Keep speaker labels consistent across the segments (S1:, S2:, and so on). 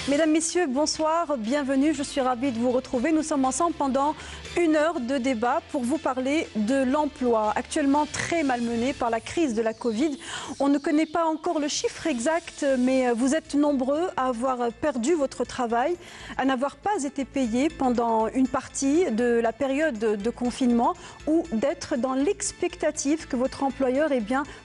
S1: Mesdames, Messieurs, bonsoir, bienvenue, je suis ravie de vous retrouver. Nous sommes ensemble pendant une heure de débat pour vous parler de l'emploi, actuellement très malmené par la crise de la Covid. On ne connaît pas encore le chiffre exact, mais vous êtes nombreux à avoir perdu votre travail, à n'avoir pas été payé pendant une partie de la période de confinement ou d'être dans l'expectative que votre employeur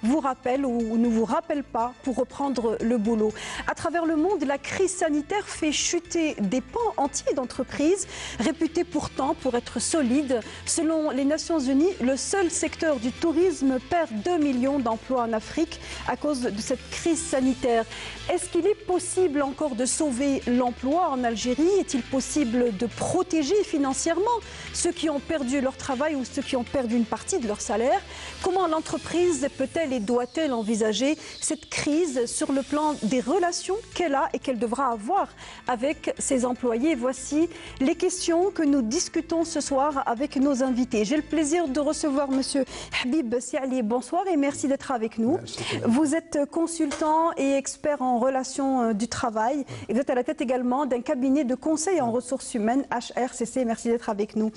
S1: vous rappelle ou ne vous rappelle pas pour reprendre le boulot. À travers le monde, la crise sanitaire fait chuter des pans entiers d'entreprises, réputés pourtant pour être solides. Selon les Nations Unies, le seul secteur du tourisme perd 2 millions d'emplois en Afrique à cause de cette crise sanitaire. Est-ce qu'il est possible encore de sauver l'emploi en Algérie? Est-il possible de protéger financièrement ceux qui ont perdu leur travail ou ceux qui ont perdu une partie de leur salaire? Comment l'entreprise peut-elle et doit-elle envisager cette crise sur le plan des relations qu'elle a et qu'elle devra avoir avec ses employés? Voici les questions que nous discutons ce soir avec nos invités. J'ai le plaisir de recevoir Monsieur Habib Siali. Bonsoir et merci d'être avec nous. Vous êtes consultant et expert en relations du travail et vous êtes à la tête également d'un cabinet de conseil en ressources humaines, HRCC. Merci d'être avec nous.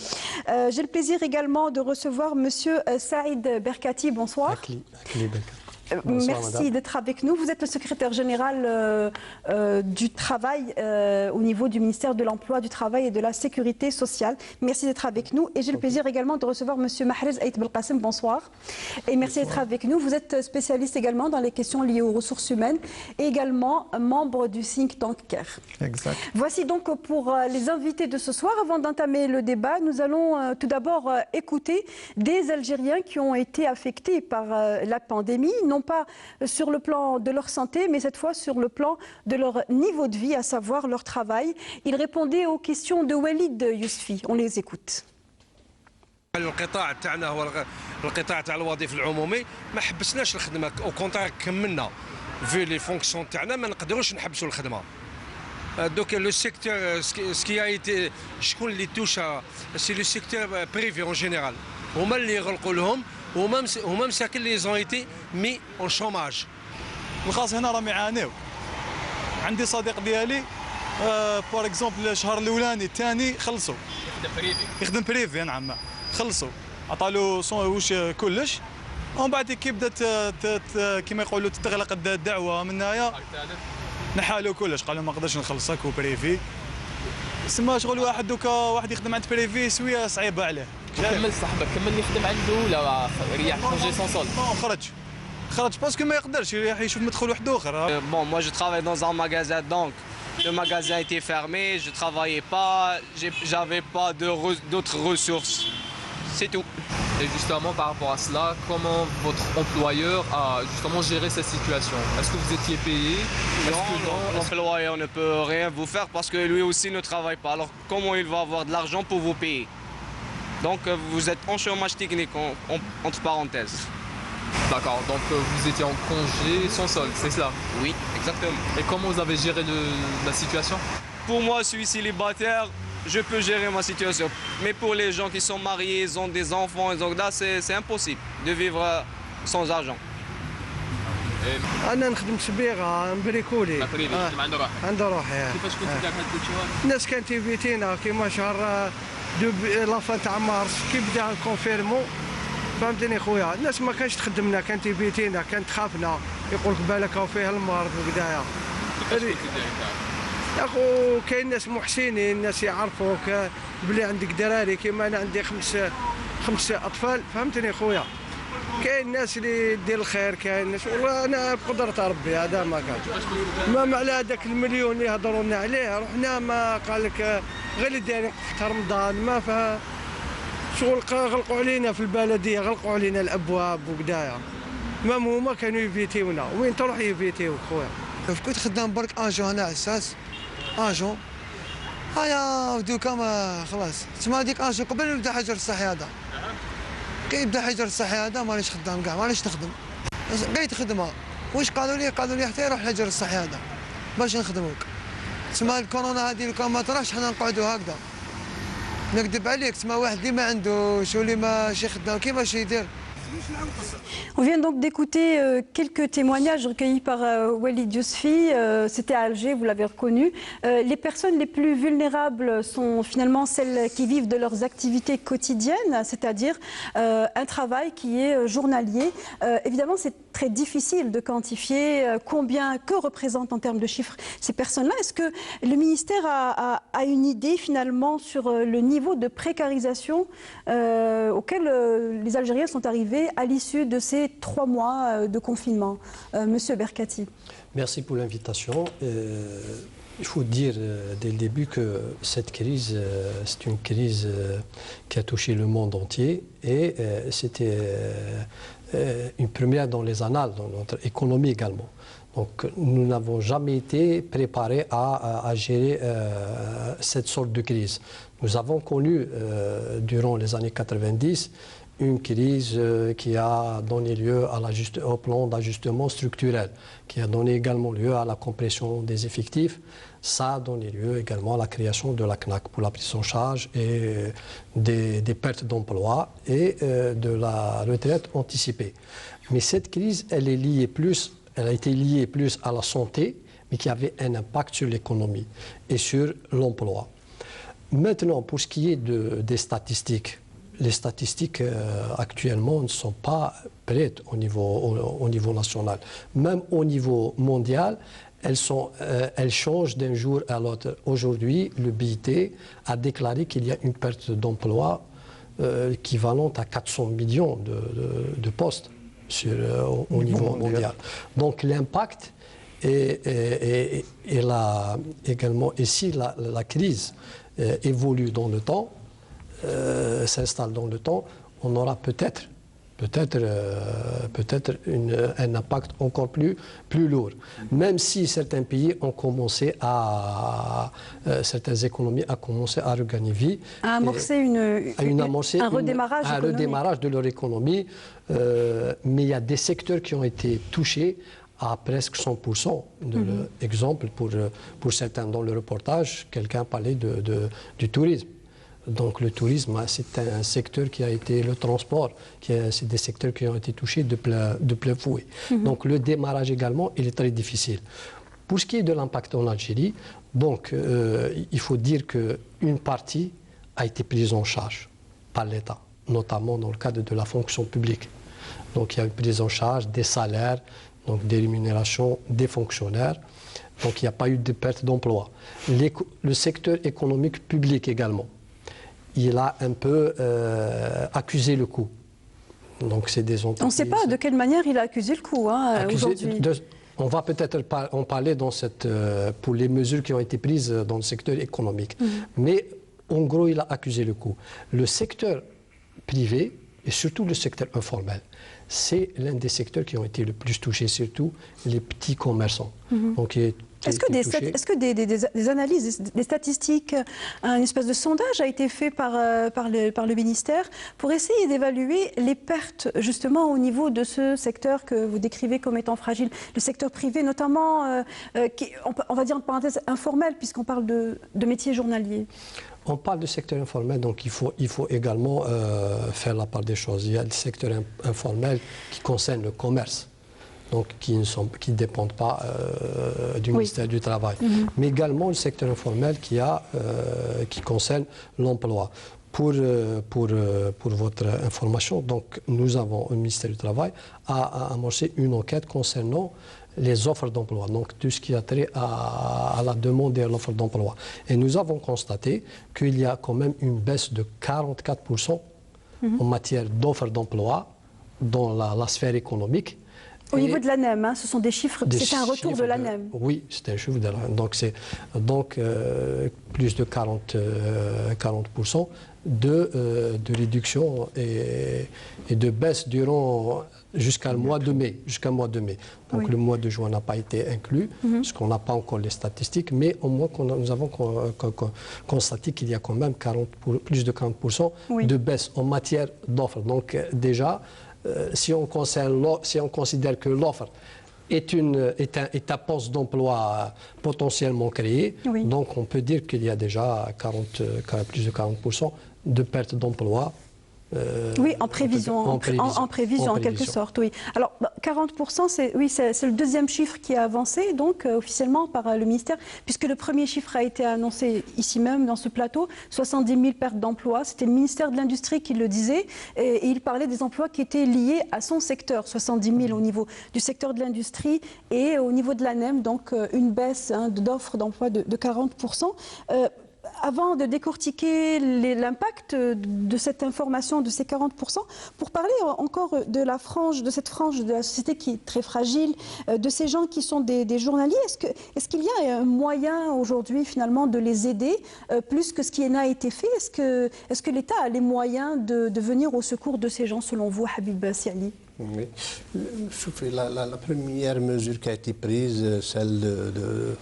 S1: J'ai le plaisir également de recevoir Monsieur Saïd Berkati. Bonsoir. Merci d'être avec nous. Vous êtes le secrétaire général du travail au niveau du ministère de l'Emploi, du Travail et de la Sécurité sociale. Merci d'être avec nous. Et j'ai le plaisir également de recevoir M. Mahrez Aït Belkacem. Bonsoir. Et merci d'être avec nous. Vous êtes spécialiste également dans les questions liées aux ressources humaines et également membre du think tank CARE.
S2: Exact.
S1: Voici donc pour les invités de ce soir. Avant d'entamer le débat, nous allons tout d'abord écouter des Algériens qui ont été affectés par la pandémie, non pas sur le plan de leur santé, mais cette fois sur le plan de leur niveau de vie, à savoir leur travail. Ils répondaient aux questions de Walid Yousfi. On les écoute.
S3: القطاع تاعنا هو القطاع تاع الوظيفه العمومي ما حبسناش الخدمه او كونتر كملنا في لي فونكسيون تاعنا ما نقدروش نحبسوا الخدمه دوك لو سيكتور سكي اي تي شكون اللي توشا سي لو سيكتور بريفي اون جينيرال هما اللي يغلقوا لهم هما مساكن اللي زون ايتي مي اون شوماج
S2: الخاص هنا راهم يعانيو عندي صديق ديالي بار اكزومبل الشهر الاولاني الثاني خلصوا يخدم بريفي نعم خلصوا عطالو واش كلش ومن بعد كي بدات كيما يقولوا تتغلق الدعوه من هنايا نحالو كلش قالوا ما نقدرش نخلصك وبريفي سما شغل واحد دوكا واحد يخدم عند بريفي سويه صعيبه عليه
S4: كمل صاحبك كمل يخدم عنده ولا ريح كونجي سون سول
S2: خرج باسكو ما يقدرش يشوف مدخل واحد اخر.
S5: Bon, moi je travaille dans un magasin, donc le magasin était fermé, je travaillais pas, j'avais pas d'autres ressources. C'est tout.
S4: Et justement par rapport à cela, comment votre employeur a justement géré cette situation? Est-ce que vous étiez payé?
S5: Non, l'employeur ne peut rien vous faire parce que lui aussi ne travaille pas. Alors comment il va avoir de l'argent pour vous payer? Donc vous êtes en chômage technique, entre parenthèses.
S4: D'accord, donc vous étiez en congé sans solde, c'est cela?
S5: Oui, exactement.
S4: Et comment vous avez géré la situation?
S5: Pour moi, je suis célibataire, je peux gérer ma situation. Mais pour les gens qui sont mariés, ils ont des enfants, donc là c'est impossible de vivre sans argent.
S6: أنا نخدم صبيغة مبريكولي عند روحي.
S4: كيفاش كنت قاعد كل
S6: الناس كانت تيفيتينا كيما شهر لافان تاع مارس كي بدا كونفيرمو فهمتني خويا الناس ما كانش تخدمنا كانت تيفيتينا كانت تخافنا يقول لك بالك راهو فيه المرض وكدايا. يا خو كاين ناس محسنين الناس يعرفوك بلي عندك دراري كيما انا عندي خمس اطفال فهمتني خويا كاين ناس اللي دير الخير كاين ناس والله انا بقدرة ربي هذا ما كان ما على هذاك المليون اللي يهضروا لنا عليه رحنا ما قال لك غير اللي دايرين في رمضان ما فيها شغل غلقوا علينا في البلديه غلقوا علينا الابواب وكدايا المهم هما كانوا يفيتيونا وين تروح يفيتيوك خويا كنت خدام برك اجون هنا على اساس اجون هيا دوكا ما خلاص تسمى هذيك اجون قبل يبدا حجر الصحي هذا كي يبدا حجر الصحي هذا مانيش خدام كاع مانيش نخدم لقيت خدمه واش قالوا لي حتى يروح الحجر الصحي هذا باش نخدموك تسمى الكورونا هذه لو كان ما طراش حنا نقعدوا هكذا نكذب عليك تسمى واحد اللي ما عندوش واللي ماشي خدام كيفاش يدير
S1: On vient donc d'écouter quelques témoignages recueillis par Walid Yousfi. C'était à Alger, vous l'avez reconnu. Les personnes les plus vulnérables sont finalement celles qui vivent de leurs activités quotidiennes, c'est-à-dire un travail qui est journalier. Évidemment, c'est très difficile de quantifier que représentent en termes de chiffres ces personnes-là. Est-ce que le ministère a une idée finalement sur le niveau de précarisation auquel les Algériens sont arrivés à l'issue de ces 3 mois de confinement? Monsieur Berkati.
S7: Merci pour l'invitation. Il faut dire dès le début que cette crise, c'est une crise qui a touché le monde entier et c'était une première dans les annales, dans notre économie également. Donc nous n'avons jamais été préparés à gérer cette sorte de crise. Nous avons connu durant les années 90 une crise qui a donné lieu au plan d'ajustement structurel, qui a donné également lieu à la compression des effectifs. Ça a donné lieu également à la création de la CNAC pour la prise en charge et des pertes d'emploi et de la retraite anticipée. Mais cette crise, elle a été liée plus à la santé, mais qui avait un impact sur l'économie et sur l'emploi. Maintenant, pour ce qui est des statistiques, les statistiques actuellement ne sont pas prêtes au niveau national. Même au niveau mondial, elles changent d'un jour à l'autre. Aujourd'hui, le BIT a déclaré qu'il y a une perte d'emploi équivalente à 400 millions de postes au niveau mondial. Donc l'impact est là également. Et si la crise évolue dans le temps, s'installe dans le temps, on aura peut-être un impact encore plus lourd. Même si certains pays ont commencé certaines économies ont commencé à regagner vie.
S1: À amorcer un redémarrage
S7: de leur économie. Mais il y a des secteurs qui ont été touchés à presque 100%. Exemple, pour certains dans le reportage, quelqu'un parlait du tourisme. Donc le tourisme, c'est un secteur qui a été le transport, c'est des secteurs qui ont été touchés de plein fouet. Donc le démarrage également, il est très difficile. Pour ce qui est de l'impact en Algérie, donc il faut dire qu'une partie a été prise en charge par l'État, notamment dans le cadre de la fonction publique. Donc il y a une prise en charge des salaires, donc des rémunérations des fonctionnaires. Donc il n'y a pas eu de perte d'emploi. Le secteur économique public également, il a un peu accusé le coup. Donc c'est des entreprises.
S1: On ne sait pas de quelle manière il a accusé le coup aujourd'hui.
S7: On va peut-être en parler pour les mesures qui ont été prises dans le secteur économique. Mais en gros, il a accusé le coup. Le secteur privé et surtout le secteur informel, c'est l'un des secteurs qui ont été le plus touchés, surtout les petits commerçants. Donc, est-ce
S1: que des analyses, des statistiques, un espèce de sondage a été fait par le ministère pour essayer d'évaluer les pertes justement au niveau de ce secteur que vous décrivez comme étant fragile, le secteur privé notamment, on va dire en parenthèse informel puisqu'on parle de métiers journaliers?
S7: On parle du secteur informel, donc il faut également faire la part des choses. Il y a le secteur informel qui concerne le commerce, donc qui ne dépendent pas du ministère du Travail. Mais également le secteur informel qui concerne l'emploi. Pour votre information, donc nous avons, le ministère du Travail a amorcé une enquête concernant les offres d'emploi, donc tout ce qui a trait à la demande et à l'offre d'emploi. Et nous avons constaté qu'il y a quand même une baisse de 44% en matière d'offres d'emploi dans la sphère économique.
S1: Au niveau de l'ANEM, ce sont des chiffres, c'est un retour de l'ANEM.
S7: Oui, c'est un chiffre de l'ANEM. Donc c'est plus de 40% de réduction et de baisse jusqu'à le mois de mai. Donc le mois de juin n'a pas été inclus, parce qu'on n'a pas encore les statistiques, mais au moins nous avons constaté qu'il y a quand même plus de 40% de baisse en matière d'offres. Donc déjà, si on considère que l'offre est un poste d'emploi potentiellement créé, donc on peut dire qu'il y a déjà plus de 40% de perte d'emploi
S1: Oui, en prévision, en quelque sorte, oui. Alors, 40%, c'est le deuxième chiffre qui est avancé, donc, officiellement par le ministère, puisque le premier chiffre a été annoncé ici même, dans ce plateau, 70 000 pertes d'emplois. C'était le ministère de l'Industrie qui le disait, et il parlait des emplois qui étaient liés à son secteur, 70 000 au niveau du secteur de l'industrie, et au niveau de l'ANEM, donc une baisse d'offres d'emploi de 40%. Avant de décortiquer l'impact de cette information, de ces 40%, pour parler encore de cette frange de la société qui est très fragile, de ces gens qui sont des journaliers, est-ce qu'il y a un moyen aujourd'hui finalement de les aider plus que ce qui n'a été fait? Est-ce que l'État a les moyens de venir au secours de ces gens, selon vous, Habib Siali?
S8: Oui. La première mesure qui a été prise, celle de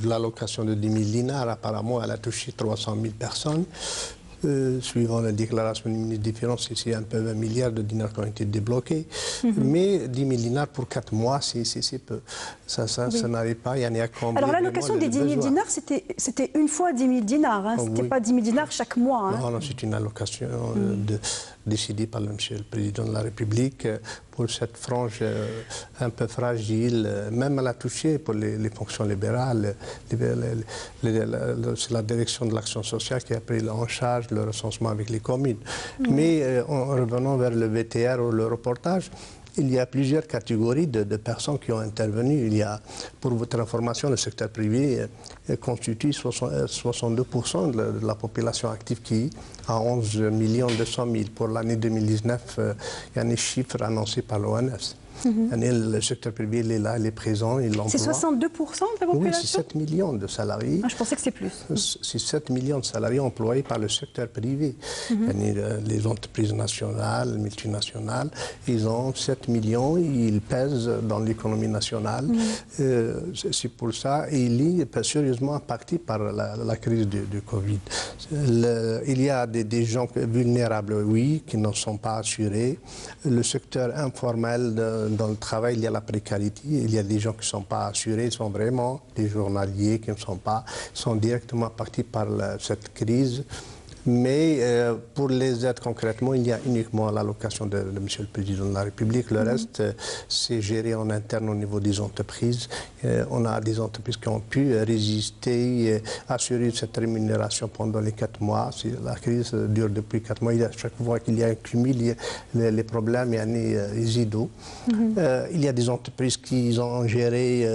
S8: l'allocation de 10 000 dinars, apparemment, elle a touché 300 000 personnes. Suivant la déclaration du ministre des Finances, c'est un peu 20 milliards de dinars qui ont été débloqués. Mais 10 000 dinars pour 4 mois, c'est peu. Ça n'arrive pas, il y en a combien?
S1: Alors l'allocation des 10 000 dinars, c'était une fois 10 000 dinars, hein. C'était pas 10 000 dinars chaque mois. Hein.
S8: Non, c'est une allocation décidée par Monsieur le Président de la République pour cette frange un peu fragile. Même elle a touché pour les fonctions libérales. C'est la direction de l'action sociale qui a pris en charge le recensement avec les communes. Mais en revenant vers le VTR ou le reportage, il y a plusieurs catégories de personnes qui ont intervenu. Il y a, pour votre information, le secteur privé constitue 62% de la population active qui a 11 200 000. Pour l'année 2019, il y a un chiffre annoncé par l'ONS. Le secteur privé, il est là, il est présent, il l'emploie.
S1: C'est 62% de la population?
S8: Oui, c'est 7 millions de salariés.
S1: Ah, je pensais que c'est plus.
S8: C'est 7 millions de salariés employés par le secteur privé. Les entreprises nationales, multinationales, ils ont 7 millions, ils pèsent dans l'économie nationale. C'est pour ça, et il est sérieusement impacté par la crise du Covid. Il y a des gens vulnérables, oui, qui ne sont pas assurés. Le secteur informel dans le travail, il y a la précarité, il y a des gens qui ne sont pas assurés, ils sont vraiment des journaliers qui ne sont directement impactés par cette crise. Mais pour les aides concrètement, il y a uniquement l'allocation de Monsieur le Président de la République. Le reste, c'est géré en interne au niveau des entreprises. On a des entreprises qui ont pu résister, assurer cette rémunération pendant les 4 mois. La crise dure depuis 4 mois. Chaque fois qu'il y a un cumul, les problèmes, il y a les idos. Il y a des entreprises qui ont géré,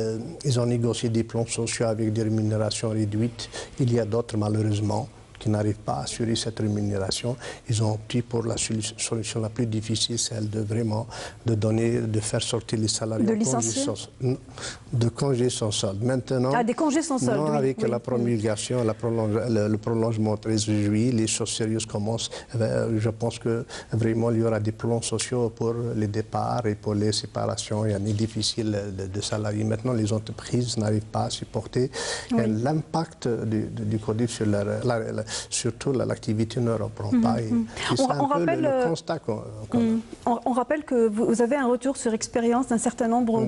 S8: ils ont négocié des plans sociaux avec des rémunérations réduites. Il y a d'autres, malheureusement, qui n'arrivent pas à assurer cette rémunération. Ils ont opté pour la solution la plus difficile, celle de vraiment de faire sortir les salariés de congés sans solde. Maintenant,
S1: des congés sans solde,
S8: non, avec la promulgation, le prolongement au 13 juillet, les choses sérieuses commencent. Je pense que vraiment il y aura des plans sociaux pour les départs et pour les séparations. Il y en a difficile de salariés. Maintenant, les entreprises n'arrivent pas à supporter l'impact du Covid sur surtout l'activité ne reprend pas. C'est un peu le constat
S1: on rappelle que vous avez un retour sur expérience d'un certain nombre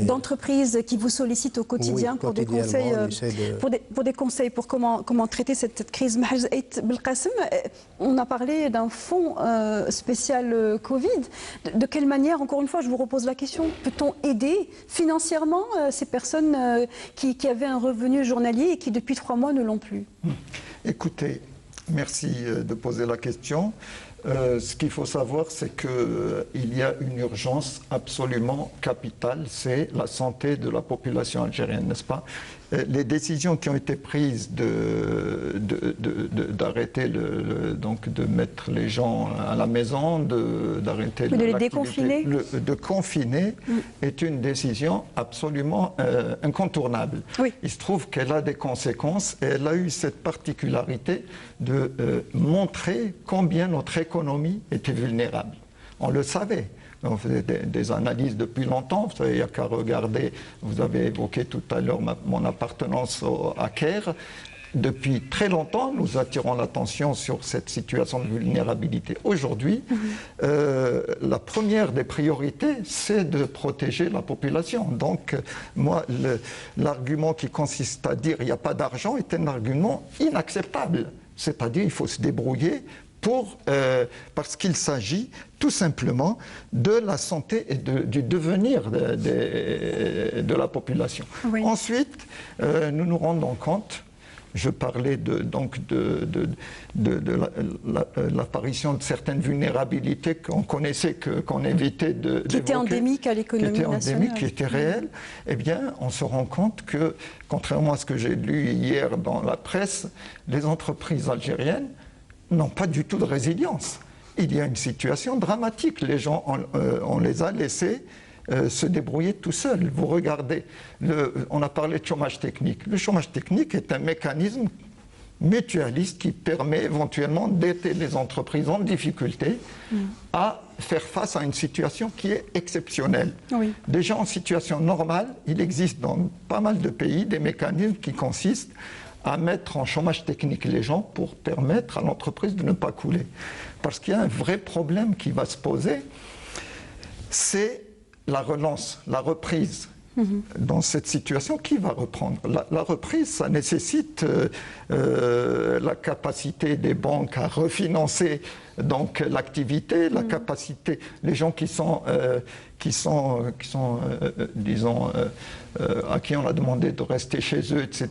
S1: d'entreprises qui vous sollicitent au quotidien pour des conseils, pour comment traiter cette crise. On a parlé d'un fonds spécial Covid. De quelle manière, encore une fois, je vous repose la question, peut-on aider financièrement ces personnes qui avaient un revenu journalier et qui depuis 3 mois ne l'ont plus?
S9: Écoutez, merci de poser la question. Ce qu'il faut savoir, c'est qu'il y a une urgence absolument capitale, c'est la santé de la population algérienne, n'est-ce pas? Les décisions qui ont été prises d'arrêter, donc de mettre les gens à la maison, d'arrêter
S1: de les déconfiner,
S9: de confiner, est une décision absolument incontournable. Oui. Il se trouve qu'elle a des conséquences et elle a eu cette particularité de montrer combien notre économie était vulnérable. On le savait. On faisait des analyses depuis longtemps. Vous savez, il n'y a qu'à regarder. Vous avez évoqué tout à l'heure mon appartenance à Caire. Depuis très longtemps, nous attirons l'attention sur cette situation de vulnérabilité. Aujourd'hui, la première des priorités, c'est de protéger la population. Donc, moi, l'argument qui consiste à dire qu'il n'y a pas d'argent est un argument inacceptable. C'est-à-dire qu'il faut se débrouiller parce qu'il s'agit tout simplement de la santé et du devenir de la population. Oui. Ensuite, nous nous rendons compte, je parlais de l'apparition de certaines vulnérabilités qu'on connaissait, qu'on évitait d'évoquer.
S1: Qui étaient endémiques à l'économie nationale.
S9: Qui étaient réelles. Eh bien, on se rend compte que, contrairement à ce que j'ai lu hier dans la presse, les entreprises algériennes n'ont pas du tout de résilience. Il y a une situation dramatique. Les gens, on les a laissés se débrouiller tout seuls. Vous regardez, on a parlé de chômage technique. Le chômage technique est un mécanisme mutualiste qui permet éventuellement d'aider les entreprises en difficulté à faire face à une situation qui est exceptionnelle. Oui. Déjà en situation normale, il existe dans pas mal de pays des mécanismes qui consistent à mettre en chômage technique les gens pour permettre à l'entreprise de ne pas couler. Parce qu'il y a un vrai problème qui va se poser, c'est la relance, la reprise. Dans cette situation, qui va reprendre? La reprise, ça nécessite la capacité des banques à refinancer donc l'activité, la capacité, les gens disons, à qui on a demandé de rester chez eux, etc.,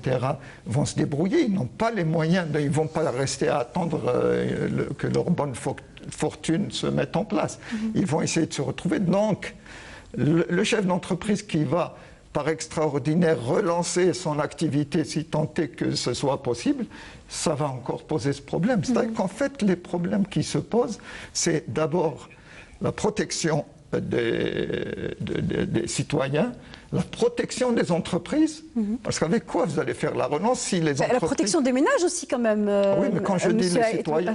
S9: vont se débrouiller. Ils n'ont pas les moyens, ils ne vont pas rester à attendre que leur bonne fortune se mette en place. Ils vont essayer de se retrouver. Donc, le chef d'entreprise qui va, par extraordinaire, relancer son activité si tant est que ce soit possible, ça va encore poser ce problème. C'est-à-dire qu'en fait, les problèmes qui se posent, c'est d'abord la protection des citoyens, la protection des entreprises, parce qu'avec quoi vous allez faire la relance si les entreprises...
S1: La protection des ménages aussi quand même.
S9: Oui, mais quand je dis les citoyens,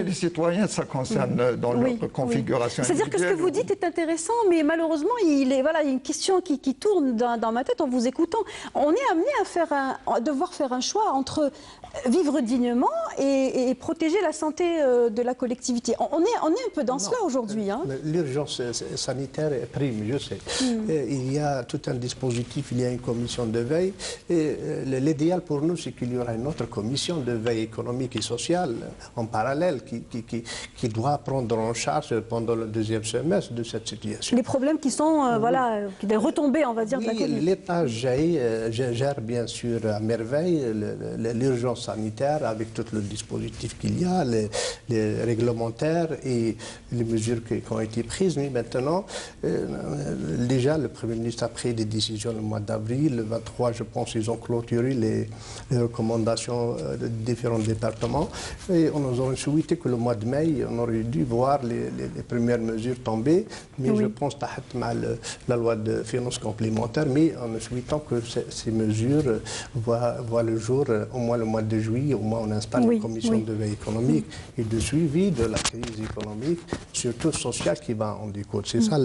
S9: les citoyens, ça concerne dans leur configuration.
S1: C'est-à-dire que ce que vous dites est intéressant, mais malheureusement, il y a une question qui tourne dans ma tête en vous écoutant. On est amené à devoir faire un choix entre vivre dignement et protéger la santé de la collectivité. On est un peu dans cela aujourd'hui.
S8: L'urgence sanitaire prime, je sais. Il y a tout un dispositif, il y a une commission de veille. Et l'idéal pour nous, c'est qu'il y aura une autre commission de veille économique et sociale en parallèle qui doit prendre en charge pendant le deuxième semestre de cette situation.
S1: Les problèmes qui sont, des retombées, on va dire, de la Covid.
S8: L'État gère bien sûr à merveille l'urgence sanitaire avec tout le dispositif qu'il y a, les réglementaires et les mesures qui ont été prises. Mais maintenant, déjà, le Premier ministre a pris des décisions le mois d'avril. Le 23, je pense, ils ont clôturé les recommandations de différents départements. Et on nous aurait souhaité que le mois de mai, on aurait dû voir les premières mesures tomber. Mais je pense que la loi de finances complémentaire, mais en souhaitant que ces mesures voient le jour au moins le mois de juillet. Au moins, on installe une commission de veille économique et de suivi de la crise économique, surtout sociale, qui va en découdre. C'est ça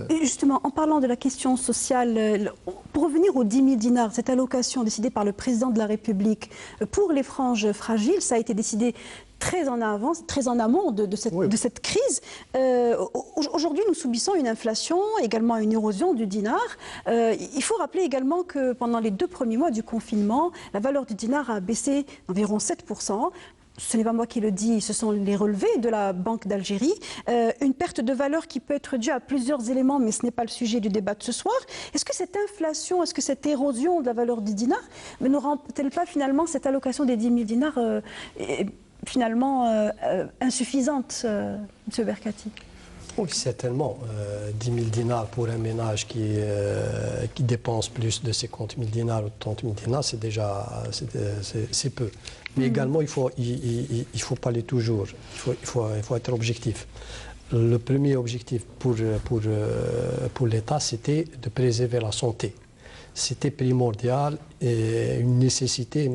S1: Et justement, en parlant de la question sociale, pour revenir aux 10 000 dinars, cette allocation décidée par le président de la République pour les franges fragiles, ça a été décidé très en avance, très en amont de cette crise. Aujourd'hui, nous subissons une inflation, également une érosion du dinar. Il faut rappeler également que pendant les 2 premiers mois du confinement, la valeur du dinar a baissé d'environ 7%. Ce n'est pas moi qui le dis, ce sont les relevés de la Banque d'Algérie. Une perte de valeur qui peut être due à plusieurs éléments, mais ce n'est pas le sujet du débat de ce soir. Est-ce que cette inflation, est-ce que cette érosion de la valeur du dinar ne rend-elle pas finalement cette allocation des 10 000 dinars finalement insuffisante, M. Berkati?
S7: Oui, certainement. 10 000 dinars pour un ménage qui dépense plus de 50 000 dinars ou 30 000 dinars, c'est déjà c'est peu. Mais également, il faut parler toujours, il faut être objectif. Le premier objectif pour l'État, c'était de préserver la santé. C'était primordial, et une nécessité,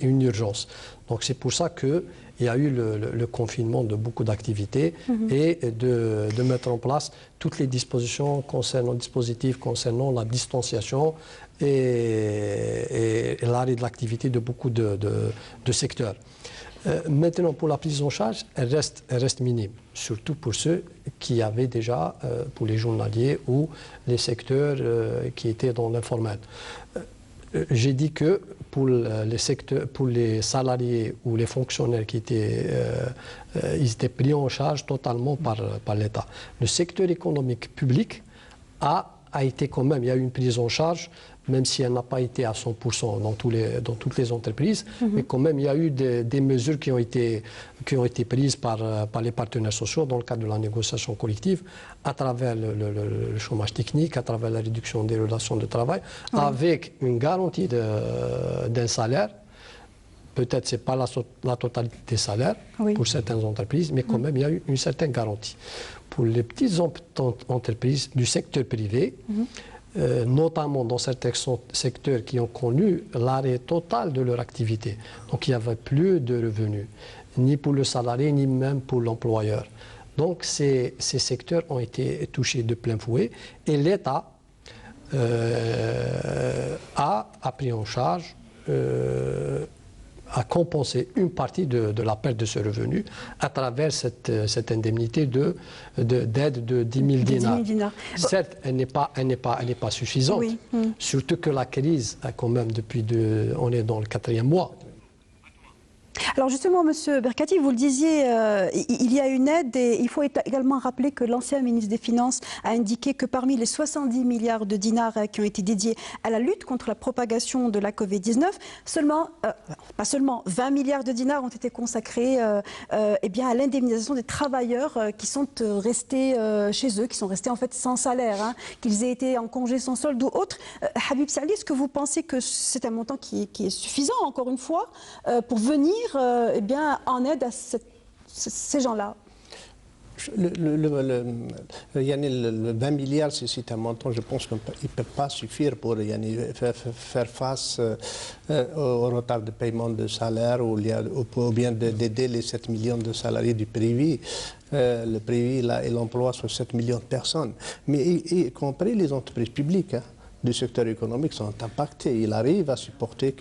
S7: une urgence. Donc c'est pour ça qu'il y a eu le confinement de beaucoup d'activités et de mettre en place toutes les dispositions concernant la distanciation et l'arrêt de l'activité de beaucoup de secteurs. Maintenant, pour la prise en charge, elle reste minime, surtout pour ceux qui avaient déjà, pour les journaliers ou les secteurs qui étaient dans l'informel. j'ai dit que pour les salariés ou les fonctionnaires qui ils étaient pris en charge totalement par l'État. Le secteur économique public a été quand même, il y a eu une prise en charge, même si elle n'a pas été à 100% dans toutes les entreprises, mais quand même il y a eu des mesures qui ont été prises par les partenaires sociaux dans le cadre de la négociation collective, à travers le chômage technique, à travers la réduction des relations de travail, avec une garantie d'un salaire. Peut-être ce n'est pas la totalité des salaires pour certaines entreprises, mais quand même il y a eu une certaine garantie. Pour les petites entreprises du secteur privé, notamment dans certains secteurs qui ont connu l'arrêt total de leur activité. Donc il n'y avait plus de revenus, ni pour le salarié, ni même pour l'employeur. Donc ces secteurs ont été touchés de plein fouet et l'État a pris en charge, a compensé une partie de la perte de ce revenu à travers cette indemnité d'aide de 10 000 dinars. Certes, elle n'est pas suffisante, surtout que la crise a quand même on est dans le 4e mois.
S1: Alors justement, Monsieur Berkati, vous le disiez, il y a une aide et il faut également rappeler que l'ancien ministre des Finances a indiqué que parmi les 70 milliards de dinars qui ont été dédiés à la lutte contre la propagation de la Covid-19, pas seulement 20 milliards de dinars ont été consacrés eh bien, à l'indemnisation des travailleurs qui sont restés chez eux, qui sont restés en fait sans salaire, qu'ils aient été en congé sans solde ou autre. Habib Sali, est-ce que vous pensez que c'est un montant qui est suffisant, encore une fois, pour venir eh bien, en aide à ces gens-là?
S8: Le 20 milliards, c'est un montant, je pense qu'il ne peut pas suffire pour faire face au retard de paiement de salaire ou bien d'aider les 7 millions de salariés du privé. Le privé et l'emploi sur 7 millions de personnes, mais y compris les entreprises publiques. Du secteur économique sont impactés. Il arrive à supporter,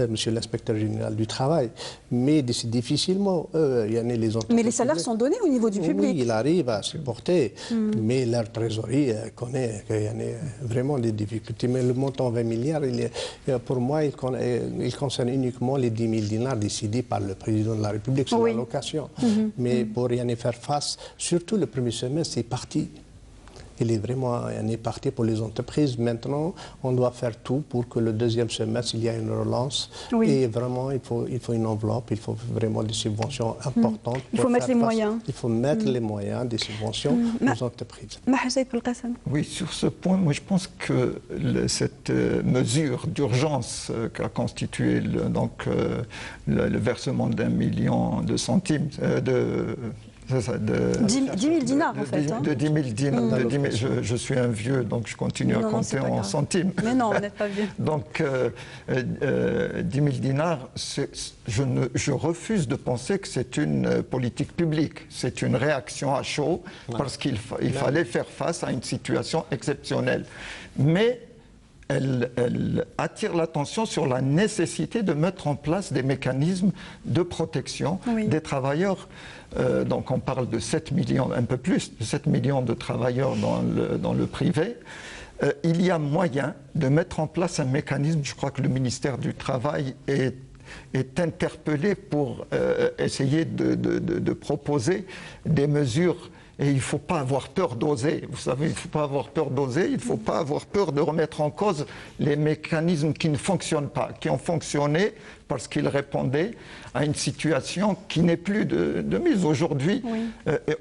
S8: Monsieur l'inspecteur général du travail, mais c'est difficilement. Les entreprises.
S1: Mais les salaires sont donnés au niveau du public.
S8: Oui, il arrive à supporter, mais leur trésorerie connaît qu'il y a vraiment des difficultés. Mais le montant 20 milliards, pour moi, il concerne uniquement les 10 000 dinars décidés par le président de la République sur l'allocation. Mais pour y faire face, surtout le premier semestre, c'est parti. Il est vraiment parti pour les entreprises. Maintenant, on doit faire tout pour que le deuxième semestre, il y ait une relance. Et vraiment, il faut une enveloppe, il faut vraiment des subventions importantes.
S1: Il faut mettre les moyens.
S8: Il faut mettre les moyens des subventions aux entreprises.
S9: Oui, sur ce point, moi je pense que cette mesure d'urgence qu'a constitué le versement d'1 million de centimes,
S1: c'est ça, 10 000 dinars en fait.
S9: De 10 000 dinars. Je suis un vieux, donc je continue à compter en centimes.
S1: Mais non, vous n'êtes pas vieux.
S9: Donc 10 000 dinars, je refuse de penser que c'est une politique publique. C'est une réaction à chaud parce qu'il fallait faire face à une situation exceptionnelle. Mais elle attire l'attention sur la nécessité de mettre en place des mécanismes de protection des travailleurs. Donc on parle de 7 millions, un peu plus, de 7 millions de travailleurs dans le privé. Il y a moyen de mettre en place un mécanisme, je crois que le ministère du Travail est interpellé pour essayer de proposer des mesures. Et il ne faut pas avoir peur d'oser. Vous savez, il ne faut pas avoir peur d'oser, il ne faut pas avoir peur de remettre en cause les mécanismes qui ne fonctionnent pas, qui ont fonctionné parce qu'ils répondaient à une situation qui n'est plus de mise. Aujourd'hui,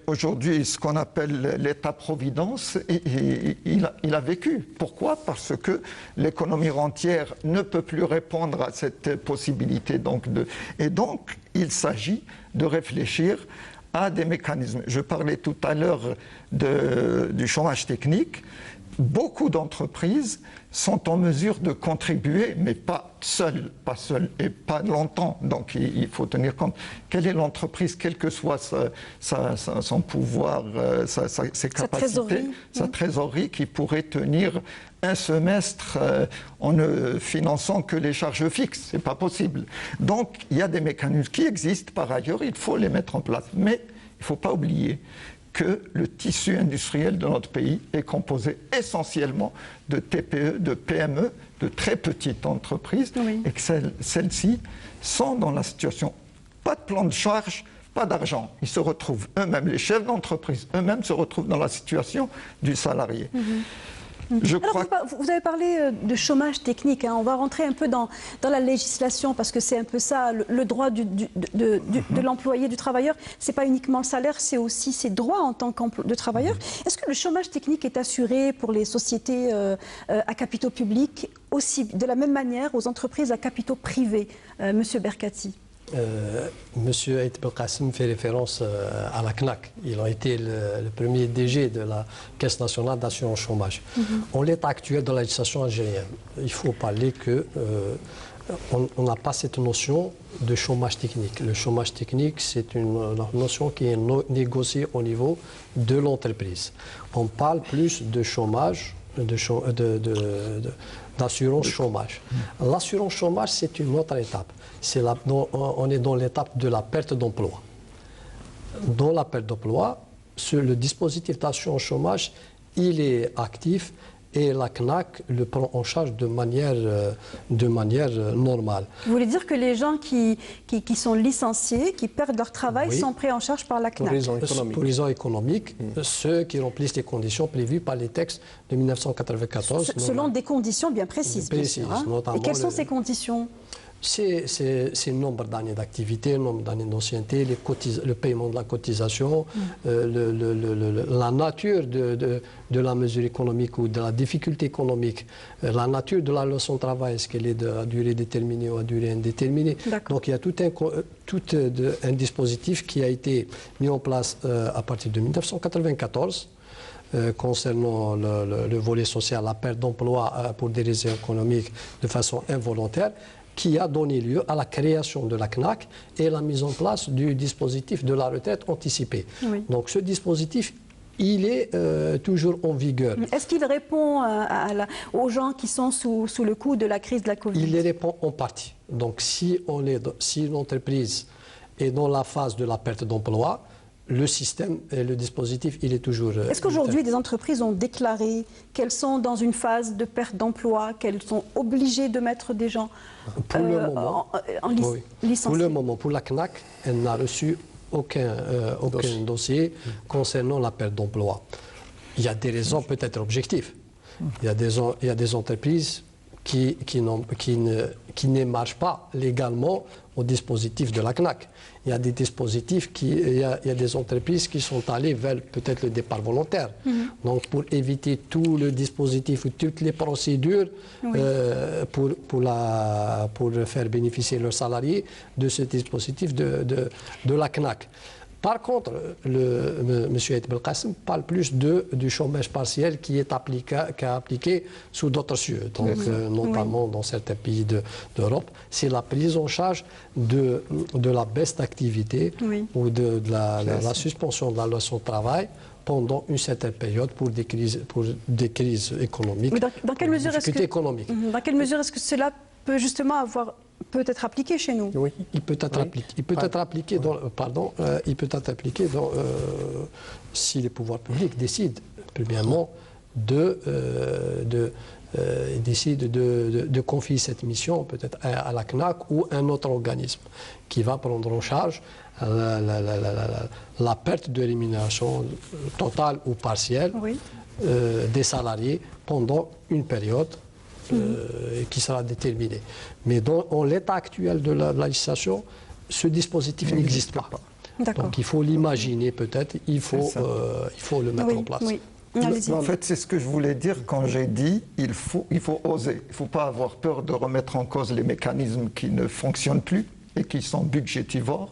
S9: aujourd'hui, ce qu'on appelle l'État-providence, il a vécu. Pourquoi? Parce que l'économie rentière ne peut plus répondre à cette possibilité. Et donc, il s'agit de réfléchir à des mécanismes. Je parlais tout à l'heure du chômage technique. Beaucoup d'entreprises sont en mesure de contribuer, mais pas seules et pas longtemps. Donc il faut tenir compte. Quelle est l'entreprise, quel que soit son pouvoir, ses capacités, sa trésorerie qui pourrait tenir un semestre en ne finançant que les charges fixes. Ce n'est pas possible. Donc il y a des mécanismes qui existent par ailleurs, il faut les mettre en place. Mais il ne faut pas oublier que le tissu industriel de notre pays est composé essentiellement de TPE, de PME, de très petites entreprises, et que celles-ci sont dans la situation, pas de plan de charge, pas d'argent. Ils se retrouvent eux-mêmes, les chefs d'entreprise eux-mêmes se retrouvent dans la situation du salarié.
S1: Vous avez parlé de chômage technique. Hein. On va rentrer un peu dans la législation parce que c'est un peu ça, le droit de l'employé, du travailleur. Ce n'est pas uniquement le salaire, c'est aussi ses droits en tant que travailleur. Est-ce que le chômage technique est assuré pour les sociétés à capitaux publics aussi de la même manière aux entreprises à capitaux privés, Monsieur Berkati?
S7: Monsieur Aït Belkacem fait référence à la CNAC. Il a été le premier DG de la Caisse nationale d'assurance chômage. En l'état actuel de la législation algérienne, il faut parler que on n'a pas cette notion de chômage technique. Le chômage technique, c'est une notion qui est négociée au niveau de l'entreprise. On parle plus de chômage, d'assurance chômage. L'assurance chômage, c'est une autre étape. On est dans l'étape de la perte d'emploi. Dans la perte d'emploi, le dispositif d'assurance chômage, il est actif et la CNAC le prend en charge de manière normale.
S1: Vous voulez dire que les gens qui sont licenciés, qui perdent leur travail, sont pris en charge par la CNAC?
S7: Pour raisons économiques, ceux qui remplissent les conditions prévues par les textes de 1994.
S1: Selon des conditions bien précises, bien sûr. Hein. Et quelles sont ces conditions?
S7: C'est le nombre d'années d'activité, le nombre d'années d'ancienneté, le paiement de la cotisation, la nature de la mesure économique ou de la difficulté économique, la nature de la leçon de travail, est-ce qu'elle est à durée déterminée ou à durée indéterminée. Donc il y a tout un dispositif qui a été mis en place à partir de 1994. Concernant le volet social, la perte d'emploi pour des raisons économiques de façon involontaire, qui a donné lieu à la création de la CNAC et la mise en place du dispositif de la retraite anticipée. Donc ce dispositif, il est toujours en vigueur.
S1: Est-ce qu'il répond aux gens qui sont sous le coup de la crise de la Covid?
S7: Il y répond en partie. Donc si l'entreprise est dans la phase de la perte d'emploi, le système et le dispositif, il est toujours...
S1: Est-ce qu'aujourd'hui, des entreprises ont déclaré qu'elles sont dans une phase de perte d'emploi, qu'elles sont obligées de mettre des gens licenciés?
S7: Pour le moment, pour la CNAC, elle n'a reçu aucun dossier concernant la perte d'emploi. Il y a des raisons peut-être objectives. Il y a des entreprises qui ne marchent pas légalement au dispositif de la CNAC. Il y a des dispositifs, il y a des entreprises qui sont allées vers peut-être le départ volontaire. Donc pour éviter tout le dispositif ou toutes les procédures pour faire bénéficier leurs salariés de ce dispositif de la CNAC. Par contre, M. Aït Belkacem parle plus du chômage partiel qui est appliqué sous d'autres cieux, donc, notamment dans certains pays d'Europe. C'est la prise en charge de la baisse d'activité ou de la suspension de la leçon de travail pendant une certaine période pour des crises économiques.
S1: Dans quelle mesure est-ce que cela peut justement peut être appliqué chez nous?
S7: Oui, il peut être appliqué si les pouvoirs publics décident, premièrement, de confier cette mission peut-être à la CNAC ou à un autre organisme qui va prendre en charge la perte de rémunération totale ou partielle des salariés pendant une période qui sera déterminé. Mais en l'état actuel de la législation, ce dispositif n'existe pas. Donc il faut l'imaginer peut-être, il faut le mettre en place.
S9: En fait, c'est ce que je voulais dire quand j'ai dit il faut oser. Il ne faut pas avoir peur de remettre en cause les mécanismes qui ne fonctionnent plus et qui sont budgétivores.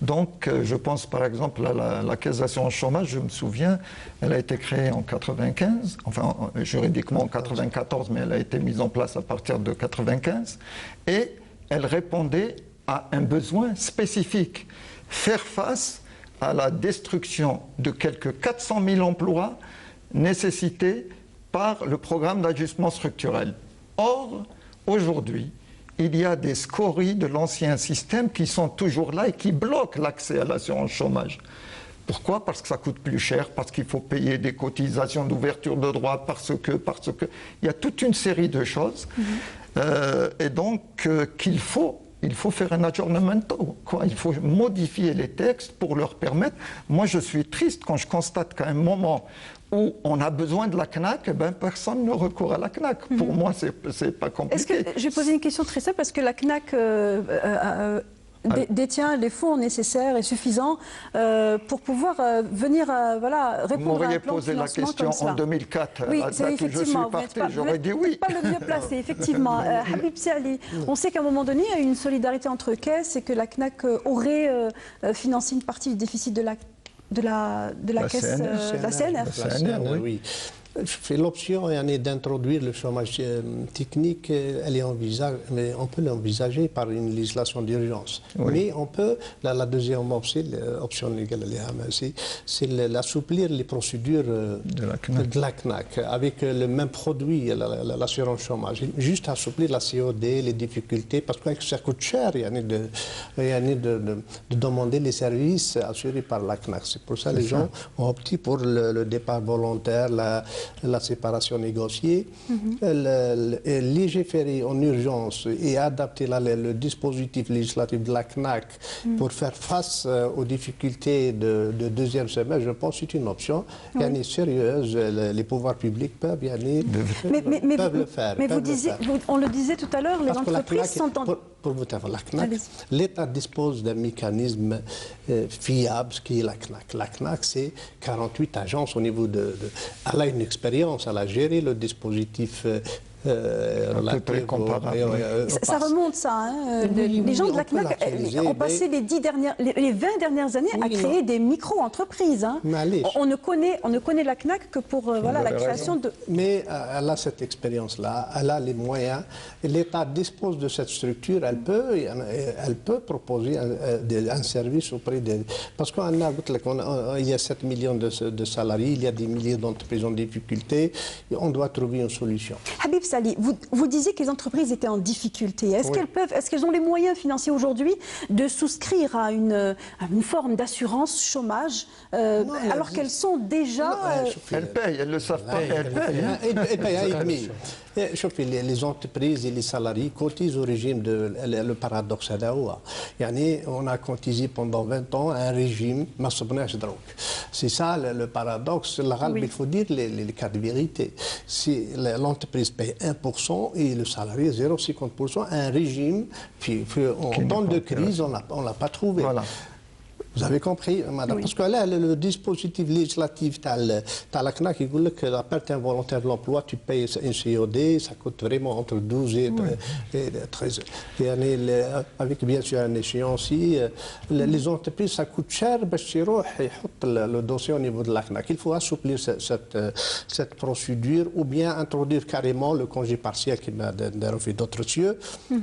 S9: Donc, je pense par exemple à la caisse d'assurance chômage, je me souviens, elle a été créée en 95, enfin juridiquement en 94, mais elle a été mise en place à partir de 95, et elle répondait à un besoin spécifique, faire face à la destruction de quelques 400 000 emplois nécessités par le programme d'ajustement structurel. Or, aujourd'hui, il y a des scories de l'ancien système qui sont toujours là et qui bloquent l'accès à l'assurance chômage. Pourquoi? Parce que ça coûte plus cher, parce qu'il faut payer des cotisations d'ouverture de droit, parce que... Il y a toute une série de choses. Et donc, il faut faire un aggiornamento, quoi. Il faut modifier les textes pour leur permettre... Moi, je suis triste quand je constate qu'à un moment où on a besoin de la CNAC, personne ne recourt à la CNAC. Pour moi, c'est pas compliqué.
S1: Je vais poser une question très simple, parce que la CNAC détient les fonds nécessaires et suffisants pour pouvoir venir répondre à un plan de financement comme cela. Vous m'auriez posé la question en
S9: 2004,
S1: oui,
S9: à la date où je suis parti, j'aurais dit oui.
S1: Pas le mieux placé, effectivement. Habib Sali, on sait qu'à un moment donné, il y a eu une solidarité entre caisses et que la CNAC aurait financé une partie du déficit de la caisse, la CNR.
S8: Oui. L'option d'introduire le chômage technique, elle est envisageable, mais on peut l'envisager par une législation d'urgence. Oui. Mais on peut, la deuxième option légale, c'est l'assouplir les procédures de la CNAC avec le même produit, l'assurance chômage. Juste assouplir la COD, les difficultés, parce que ça coûte cher de demander les services assurés par la CNAC. C'est pour ça que les gens ont opté pour le départ volontaire, la séparation négociée, légiférer en urgence et adapter le dispositif législatif de la CNAC pour faire face aux difficultés de deuxième semestre, je pense que c'est une option sérieuse. Les pouvoirs publics peuvent le faire.
S1: Mais on le disait tout à l'heure, les entreprises sont en...
S8: Pour vous dire, la CNAC, l'État dispose d'un mécanisme fiable, ce qui est la CNAC. La CNAC, c'est 48 agences au niveau de... Elle a une expérience, elle a géré le dispositif
S1: ça remonte, ça. Hein. Les gens de la CNAC ont passé les 20 dernières années à créer des micro-entreprises. Hein. On ne connaît la CNAC que pour la création de...
S8: Mais elle a cette expérience-là, elle a les moyens. L'État dispose de cette structure, elle peut proposer un service auprès des... Parce qu'il y a 7 millions de salariés, il y a des milliers d'entreprises en difficulté, et on doit trouver une solution.
S1: Habib Sali, vous disiez que les entreprises étaient en difficulté. Est-ce qu'elles ont les moyens financiers aujourd'hui de souscrire à une forme d'assurance chômage alors qu'elles sont déjà...
S9: Elles payent, elles ne le savent pas, elles payent.
S8: Les entreprises et les salariés cotisent au régime de... Le paradoxe, on a cotisé pendant 20 ans un régime, c'est ça le paradoxe. Il faut dire les cas de vérité. Si l'entreprise paye 1% et le salarié 0,50%, un régime, puis en temps de crise, on ne l'a pas trouvé. Voilà. Vous avez compris, madame? Parce que là, le dispositif législatif, tu as la CNAC qui dit que la perte involontaire de l'emploi, tu payes une COD, ça coûte vraiment entre 12 et 13. Et avec bien sûr un échéancier, les entreprises, ça coûte cher, le dossier au niveau de la CNAC. Il faut assouplir cette procédure ou bien introduire carrément le congé partiel qui m'a fait d'autres cieux.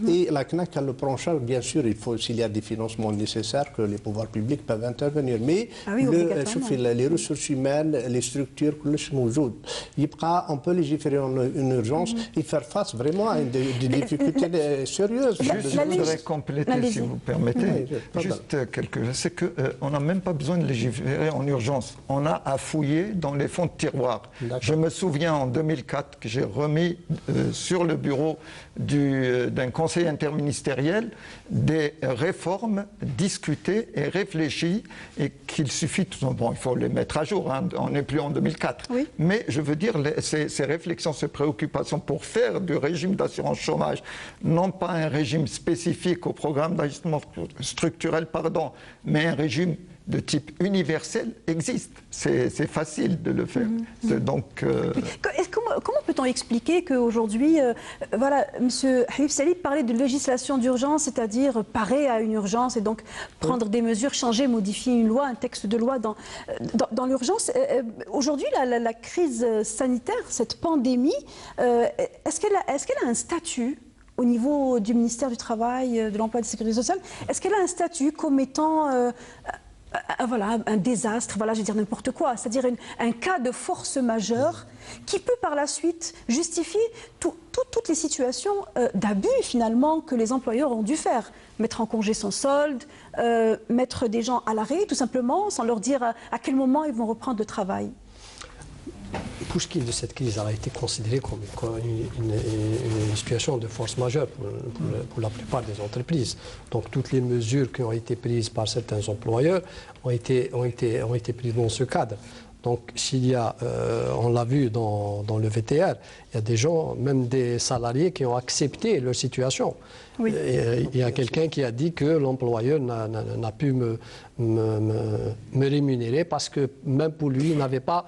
S8: Et la CNAC, elle le prend en charge, bien sûr, il faut, s'il y a des financements nécessaires, que les pouvoirs publics peuvent intervenir. Mais les ressources humaines, les structures, on peut légiférer en urgence et faire face vraiment à des difficultés sérieuses.
S9: Je voudrais compléter, si vous permettez, juste quelque chose. C'est qu'on n'a même pas besoin de légiférer en urgence. On a à fouiller dans les fonds de tiroir. Je me souviens en 2004 que j'ai remis sur le bureau d'un conseil interministériel des réformes discutées et réfléchies et qu'il suffit, il faut les mettre à jour, hein, on n'est plus en 2004. Oui. Mais je veux dire, ces réflexions, ces préoccupations pour faire du régime d'assurance chômage, non pas un régime spécifique au programme d'ajustement structurel, mais un régime de type universel existe. C'est facile de le faire. Donc,
S1: comment peut-on expliquer qu'aujourd'hui, M. Habib Sali parlait de législation d'urgence, c'est-à-dire parer à une urgence et donc prendre des mesures, changer, modifier une loi, un texte de loi dans l'urgence. Aujourd'hui, la crise sanitaire, cette pandémie, est-ce qu'elle a un statut au niveau du ministère du Travail, de l'Emploi et de la Sécurité sociale? Est-ce qu'elle a un statut comme étant voilà, un désastre, voilà, je veux dire n'importe quoi, c'est-à-dire un cas de force majeure qui peut par la suite justifier toutes les situations d'abus finalement que les employeurs ont dû faire. Mettre en congé sans solde, mettre des gens à l'arrêt tout simplement, sans leur dire à quel moment ils vont reprendre le travail.
S7: Pour ce qui est de cette crise, elle a été considérée comme une situation de force majeure pour la plupart des entreprises. Donc toutes les mesures qui ont été prises par certains employeurs ont été prises dans ce cadre. Donc s'il y a, on l'a vu dans le VTR, il y a des gens, même des salariés qui ont accepté leur situation. Oui. Il y a quelqu'un qui a dit que l'employeur n'a pu me rémunérer parce que même pour lui, il n'avait pas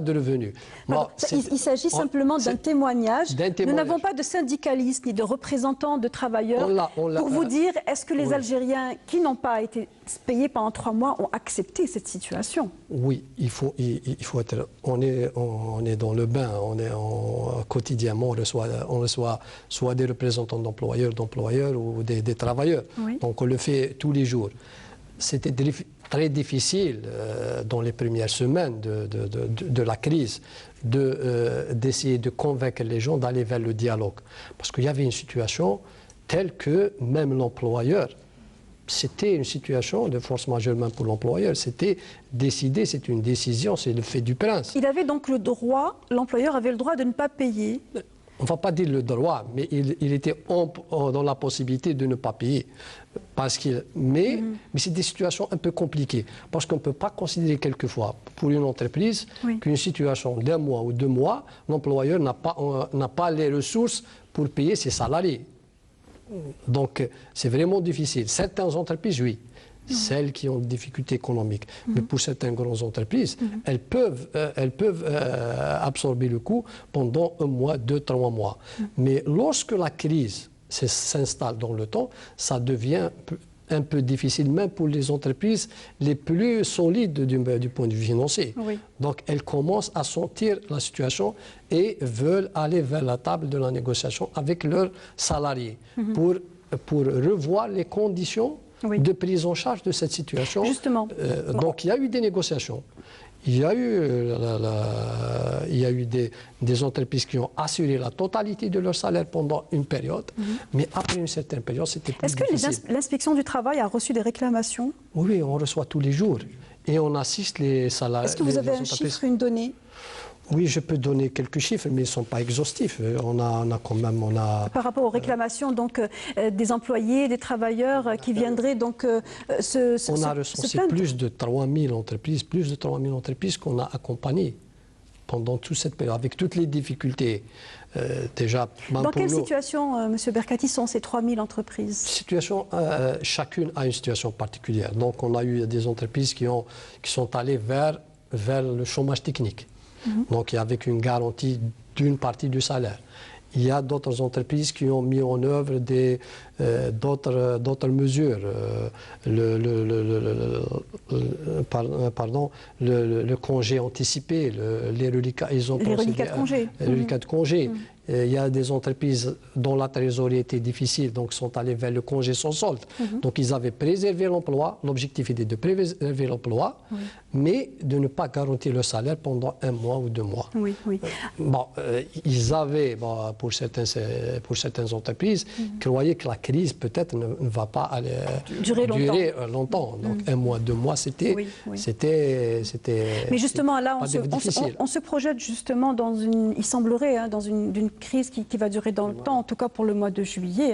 S7: de revenus.
S1: Bon, il s'agit simplement d'un témoignage. Nous n'avons pas de syndicalistes ni de représentants de travailleurs pour vous dire est-ce que les Algériens qui n'ont pas été payés pendant 3 mois ont accepté cette situation? Oui,
S7: il faut être... On est dans le bain, quotidiennement, on reçoit soit des représentants d'employeurs ou des travailleurs. Oui. Donc on le fait tous les jours. C'était très difficile dans les premières semaines de la crise d'essayer de convaincre les gens d'aller vers le dialogue. Parce qu'il y avait une situation telle que même l'employeur, c'était une situation de force majeure même pour l'employeur. C'était décidé, c'est une décision, c'est le fait du prince.
S1: Il avait donc le droit, l'employeur avait le droit de ne pas payer.
S7: On ne va pas dire le droit, mais il était dans la possibilité de ne pas payer. Mais c'est des situations un peu compliquées. Parce qu'on ne peut pas considérer quelquefois, pour une entreprise, qu'une situation d'1 mois ou 2 mois, l'employeur n'a pas les ressources pour payer ses salariés. Donc c'est vraiment difficile. Certaines entreprises, oui. Celles qui ont des difficultés économiques. Mais pour certaines grandes entreprises, elles peuvent absorber le coût pendant 1 mois, 2, 3 mois. Mais lorsque la crise s'installe dans le temps, ça devient un peu difficile, même pour les entreprises les plus solides du point de vue financier. Oui. Donc elles commencent à sentir la situation et veulent aller vers la table de la négociation avec leurs salariés pour revoir les conditions de prise en charge de cette situation.
S1: Justement.
S7: Donc il y a eu des négociations. Il y a eu des entreprises qui ont assuré la totalité de leur salaire pendant une période, mais après une certaine période, c'était plus difficile.
S1: Est-ce que l'inspection du travail a reçu des réclamations?
S7: Oui, on reçoit tous les jours et on assiste les salariés.
S1: Est-ce que vous avez un chiffre, une donnée?
S7: Oui, je peux donner quelques chiffres, mais ils ne sont pas exhaustifs. On a quand même...
S1: Par rapport aux réclamations donc, des employés, des travailleurs qui viendraient donc
S7: on a recensé plus de 3000 entreprises, qu'on a accompagnées pendant toute cette période, avec toutes les difficultés. Déjà,
S1: dans quelle situation, M. Berkati, sont ces 3000 entreprises?
S7: Chacune a une situation particulière. Donc on a eu des entreprises qui sont allées vers le chômage technique. Donc avec une garantie d'une partie du salaire. Il y a d'autres entreprises qui ont mis en œuvre d'autres mesures. Le congé anticipé, les reliquats de congé. Il y a des entreprises dont la trésorerie était difficile, donc sont allées vers le congé sans solde. Donc ils avaient préservé l'emploi. L'objectif était de préserver l'emploi, mais de ne pas garantir le salaire pendant 1 mois ou 2 mois. Ils avaient, pour certaines entreprises, croyaient que la crise peut-être ne va pas durer longtemps. Donc 1 mois, 2 mois, c'était...
S1: Mais justement, là, on se projette justement dans il semblerait, dans une crise qui va durer dans le temps, en tout cas pour le mois de juillet,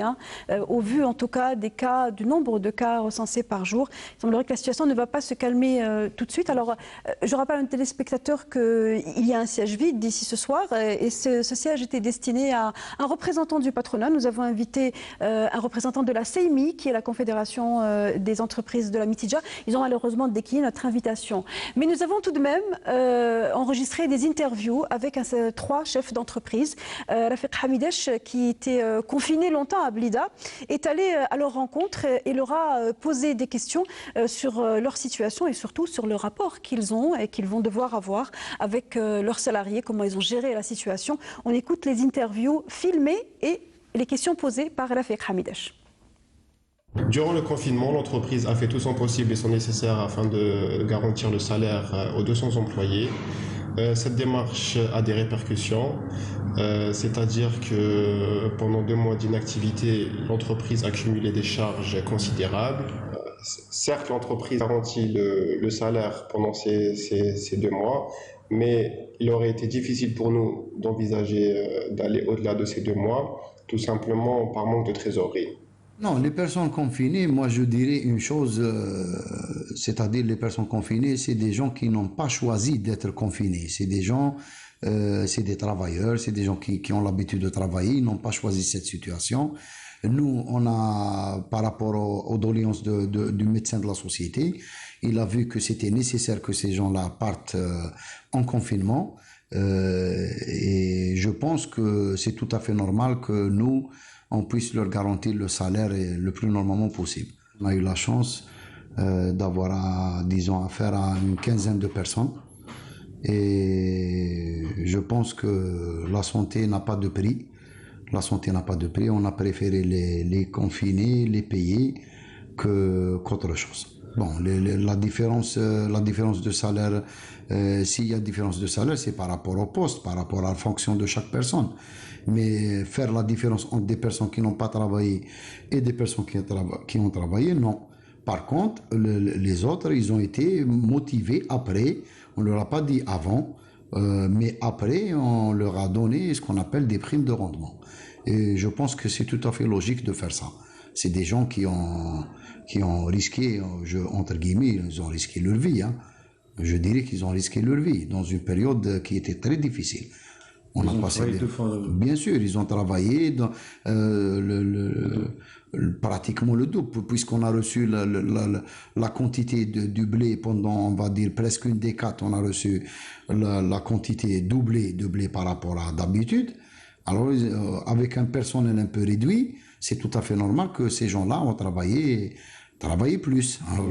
S1: au vu en tout cas du nombre de cas recensés par jour. Il semblerait que la situation ne va pas se calmer tout de suite. Alors, je rappelle à un téléspectateur qu'il y a un siège vide d'ici ce soir, et ce siège était destiné à un représentant du patronat. Nous avons invité un représentant de la CEIMI, qui est la Confédération des entreprises de la Mitidja. Ils ont malheureusement décliné notre invitation. Mais nous avons tout de même enregistré des interviews avec 3 chefs d'entreprise. Rafiq Hamidesh, qui était confiné longtemps à Blida, est allé à leur rencontre et leur a posé des questions sur leur situation et surtout sur le rapport qu'ils ont et qu'ils vont devoir avoir avec leurs salariés, comment ils ont géré la situation. On écoute les interviews filmées et les questions posées par Rafiq Hamidesh.
S10: Durant le confinement, l'entreprise a fait tout son possible et son nécessaire afin de garantir le salaire aux 200 employés. Cette démarche a des répercussions, c'est-à-dire que pendant 2 mois d'inactivité, l'entreprise a cumulé des charges considérables. Certes, l'entreprise garantit le salaire pendant ces 2 mois, mais il aurait été difficile pour nous d'envisager d'aller au-delà de ces 2 mois, tout simplement par manque de trésorerie.
S11: Non, les personnes confinées, moi je dirais une chose, c'est-à-dire les personnes confinées, c'est des gens qui n'ont pas choisi d'être confinés. C'est des gens, c'est des travailleurs, c'est des gens qui ont l'habitude de travailler, ils n'ont pas choisi cette situation. Nous, on a, par rapport aux doléances du médecin de la société, il a vu que c'était nécessaire que ces gens-là partent en confinement. Et je pense que c'est tout à fait normal que nous, on puisse leur garantir le salaire le plus normalement possible. On a eu la chance d'avoir, disons, affaire à une quinzaine de personnes. Et je pense que la santé n'a pas de prix. La santé n'a pas de prix. On a préféré les confiner, les payer qu'autre chose. Bon, la différence de salaire, s'il y a différence de salaire, c'est par rapport au poste, par rapport à la fonction de chaque personne. Mais faire la différence entre des personnes qui n'ont pas travaillé et des personnes qui ont travaillé, non. Par contre, les autres, ils ont été motivés après. On ne leur a pas dit avant, mais après, on leur a donné ce qu'on appelle des primes de rendement. Et je pense que c'est tout à fait logique de faire ça. C'est des gens qui ont risqué, entre guillemets, ils ont risqué leur vie. Hein. Je dirais qu'ils ont risqué leur vie dans une période qui était très difficile.
S12: Ils ont travaillé 2 fois.
S11: Bien sûr, ils ont travaillé dans, pratiquement le double, puisqu'on a reçu la quantité du blé pendant, on va dire, presque une décade, on a reçu la quantité doublée de blé par rapport à d'habitude. Alors, avec un personnel un peu réduit, c'est tout à fait normal que ces gens-là ont travaillé plus. Alors,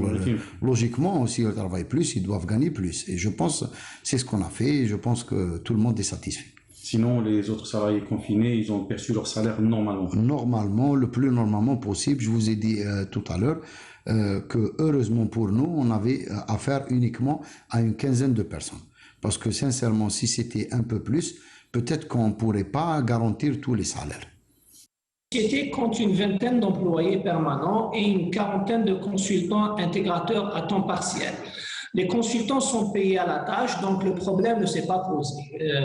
S11: logiquement, s'ils travaillent plus, ils doivent gagner plus. Et je pense, c'est ce qu'on a fait, et je pense que tout le monde est satisfait.
S12: Sinon, les autres salariés confinés, ils ont perçu leur salaire normalement.
S11: Normalement, le plus normalement possible. Je vous ai dit tout à l'heure que, heureusement pour nous, on avait affaire uniquement à une quinzaine de personnes. Parce que, sincèrement, si c'était un peu plus, peut-être qu'on ne pourrait pas garantir tous les salaires.
S13: La société compte une vingtaine d'employés permanents et une quarantaine de consultants intégrateurs à temps partiel. Les consultants sont payés à la tâche, donc le problème ne s'est pas posé.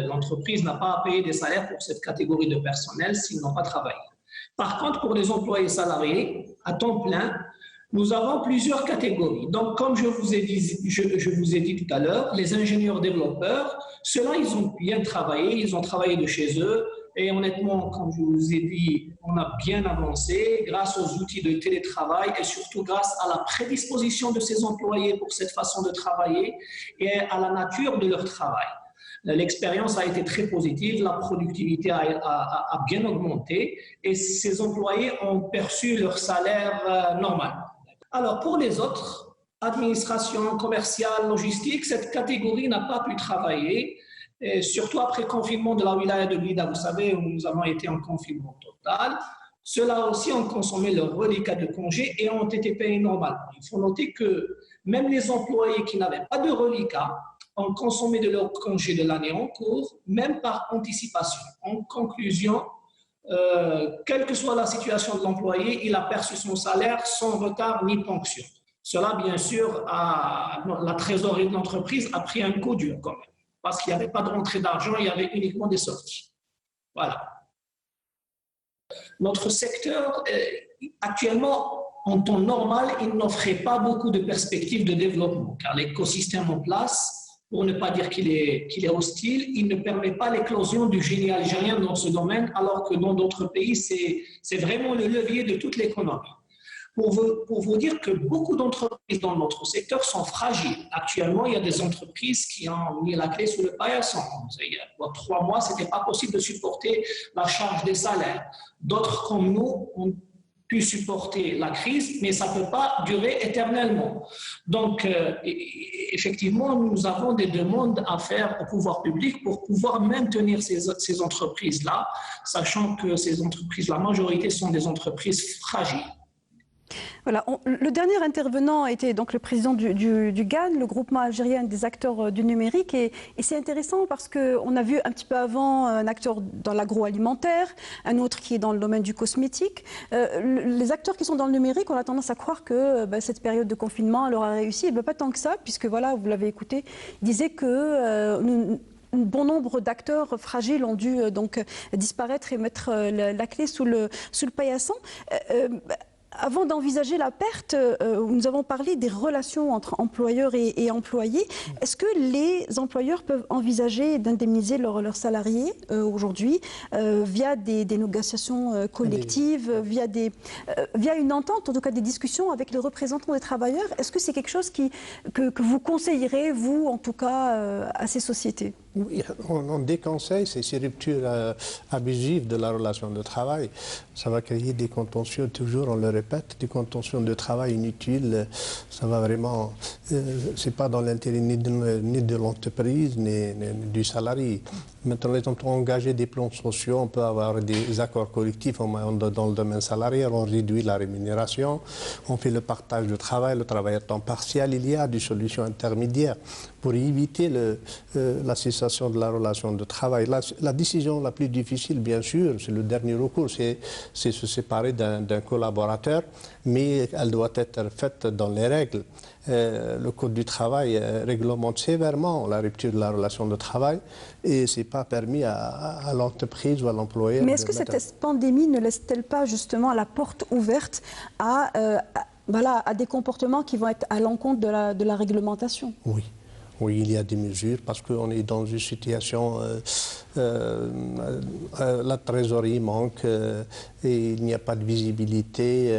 S13: L'entreprise n'a pas à payer des salaires pour cette catégorie de personnel s'ils n'ont pas travaillé. Par contre, pour les employés salariés à temps plein, nous avons plusieurs catégories. Donc, comme je vous ai dit tout à l'heure, les ingénieurs développeurs, ceux-là, ils ont bien travaillé, ils ont travaillé de chez eux. Et honnêtement, comme je vous ai dit, on a bien avancé grâce aux outils de télétravail et surtout grâce à la prédisposition de ces employés pour cette façon de travailler et à la nature de leur travail. L'expérience a été très positive, la productivité a bien augmenté et ces employés ont perçu leur salaire normal. Alors pour les autres, administration, commerciale, logistique, cette catégorie n'a pas pu travailler. Et surtout après le confinement de la wilaya de Blida, vous savez, où nous avons été en confinement total, ceux-là aussi ont consommé leur reliquat de congé et ont été payés normalement. Il faut noter que même les employés qui n'avaient pas de reliquat ont consommé de leur congé de l'année en cours, même par anticipation. En conclusion, quelle que soit la situation de l'employé, il a perçu son salaire sans retard ni ponction. Cela, bien sûr, la trésorerie de l'entreprise a pris un coup dur quand même. Parce qu'il n'y avait pas de rentrée d'argent, il y avait uniquement des sorties. Voilà. Notre secteur, actuellement, en temps normal, il n'offrait pas beaucoup de perspectives de développement, car l'écosystème en place, pour ne pas dire qu'il est hostile, il ne permet pas l'éclosion du génie algérien dans ce domaine, alors que dans d'autres pays, c'est vraiment le levier de toute l'économie. Pour vous dire que beaucoup d'entreprises dans notre secteur sont fragiles. Actuellement, il y a des entreprises qui ont mis la clé sous le paillasson. Il y a 3 mois, ce n'était pas possible de supporter la charge des salaires. D'autres comme nous ont pu supporter la crise, mais ça ne peut pas durer éternellement. Donc, effectivement, nous avons des demandes à faire au pouvoir public pour pouvoir maintenir ces entreprises-là, sachant que ces entreprises, la majorité sont des entreprises fragiles.
S1: Voilà, le dernier intervenant était donc le président du GAN, le groupement algérien des acteurs du numérique. Et c'est intéressant parce qu'on a vu un petit peu avant un acteur dans l'agroalimentaire, un autre qui est dans le domaine du cosmétique. Les acteurs qui sont dans le numérique, on a tendance à croire que cette période de confinement leur a réussi. Et pas tant que ça, puisque voilà, vous l'avez écouté, il disait que un bon nombre d'acteurs fragiles ont dû donc disparaître et mettre la clé sous le paillasson. Avant d'envisager la perte, nous avons parlé des relations entre employeurs et employés. Est-ce que les employeurs peuvent envisager d'indemniser leurs salariés aujourd'hui via des négociations collectives, via une entente, en tout cas des discussions avec les représentants des travailleurs? Est-ce que c'est quelque chose que vous conseillerez, vous, en tout cas, à ces sociétés?
S8: Oui, on déconseille ces ruptures abusives de la relation de travail. Ça va créer des contentieux, toujours on le répète, des contentieux de travail inutiles. Ça va vraiment, c'est pas dans l'intérêt ni de l'entreprise ni du salarié. Maintenant, les entreprises ont engagé des plans sociaux, on peut avoir des accords collectifs dans le domaine salarial, on réduit la rémunération, on fait le partage du travail, le travail à temps partiel. Il y a des solutions intermédiaires pour éviter la cessation de la relation de travail. La décision la plus difficile, bien sûr, c'est le dernier recours, c'est se séparer d'un collaborateur, mais elle doit être faite dans les règles. Le Code du travail réglemente sévèrement la rupture de la relation de travail et ce n'est pas permis à l'entreprise ou à l'employeur.
S1: Mais est-ce que cette pandémie ne laisse-t-elle pas justement la porte ouverte à des comportements qui vont être à l'encontre de la réglementation?
S8: Oui. Oui, il y a des mesures parce qu'on est dans une situation, la trésorerie manque et il n'y a pas de visibilité,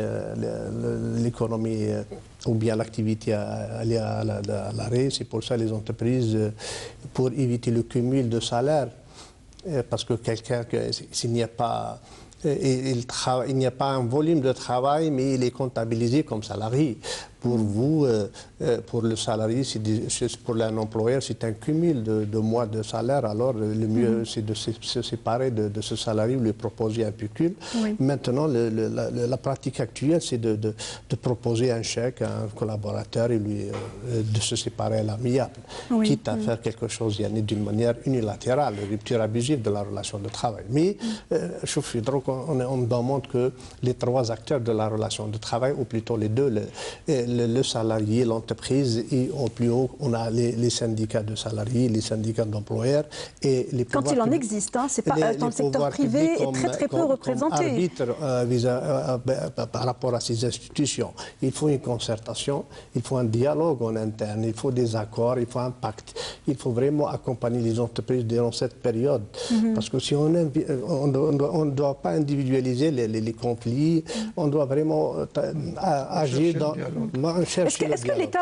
S8: l'économie ou bien l'activité est à l'arrêt. C'est pour ça les entreprises, pour éviter le cumul de salaires, parce que s'il n'y a pas... il n'y a pas un volume de travail, mais il est comptabilisé comme salarié. Pour vous, pour le salarié, pour un employeur, c'est un cumul de mois de salaire. Alors, le mieux, c'est de se séparer de ce salarié ou lui proposer un pécule. Oui. Maintenant, la pratique actuelle, c'est de proposer un chèque à un collaborateur et de se séparer à l'amiable, quitte à faire quelque chose d'une manière unilatérale, une rupture abusive de la relation de travail. Mais, on demande que les trois acteurs de la relation de travail, ou plutôt les deux, le salarié, l'entreprise, et au plus haut, on a les syndicats de salariés, les syndicats d'employeurs et les pouvoirs
S1: publics. Quand il en existe, hein, c'est pas dans le secteur privé est très peu représenté.
S8: Arbitre par rapport à ces institutions. Il faut une concertation, il faut un dialogue en interne, il faut des accords, il faut un pacte. Il faut vraiment accompagner les entreprises durant cette période. Parce que si on ne doit pas individualiser les conflits, on doit vraiment agir dans...
S1: Est-ce que l'État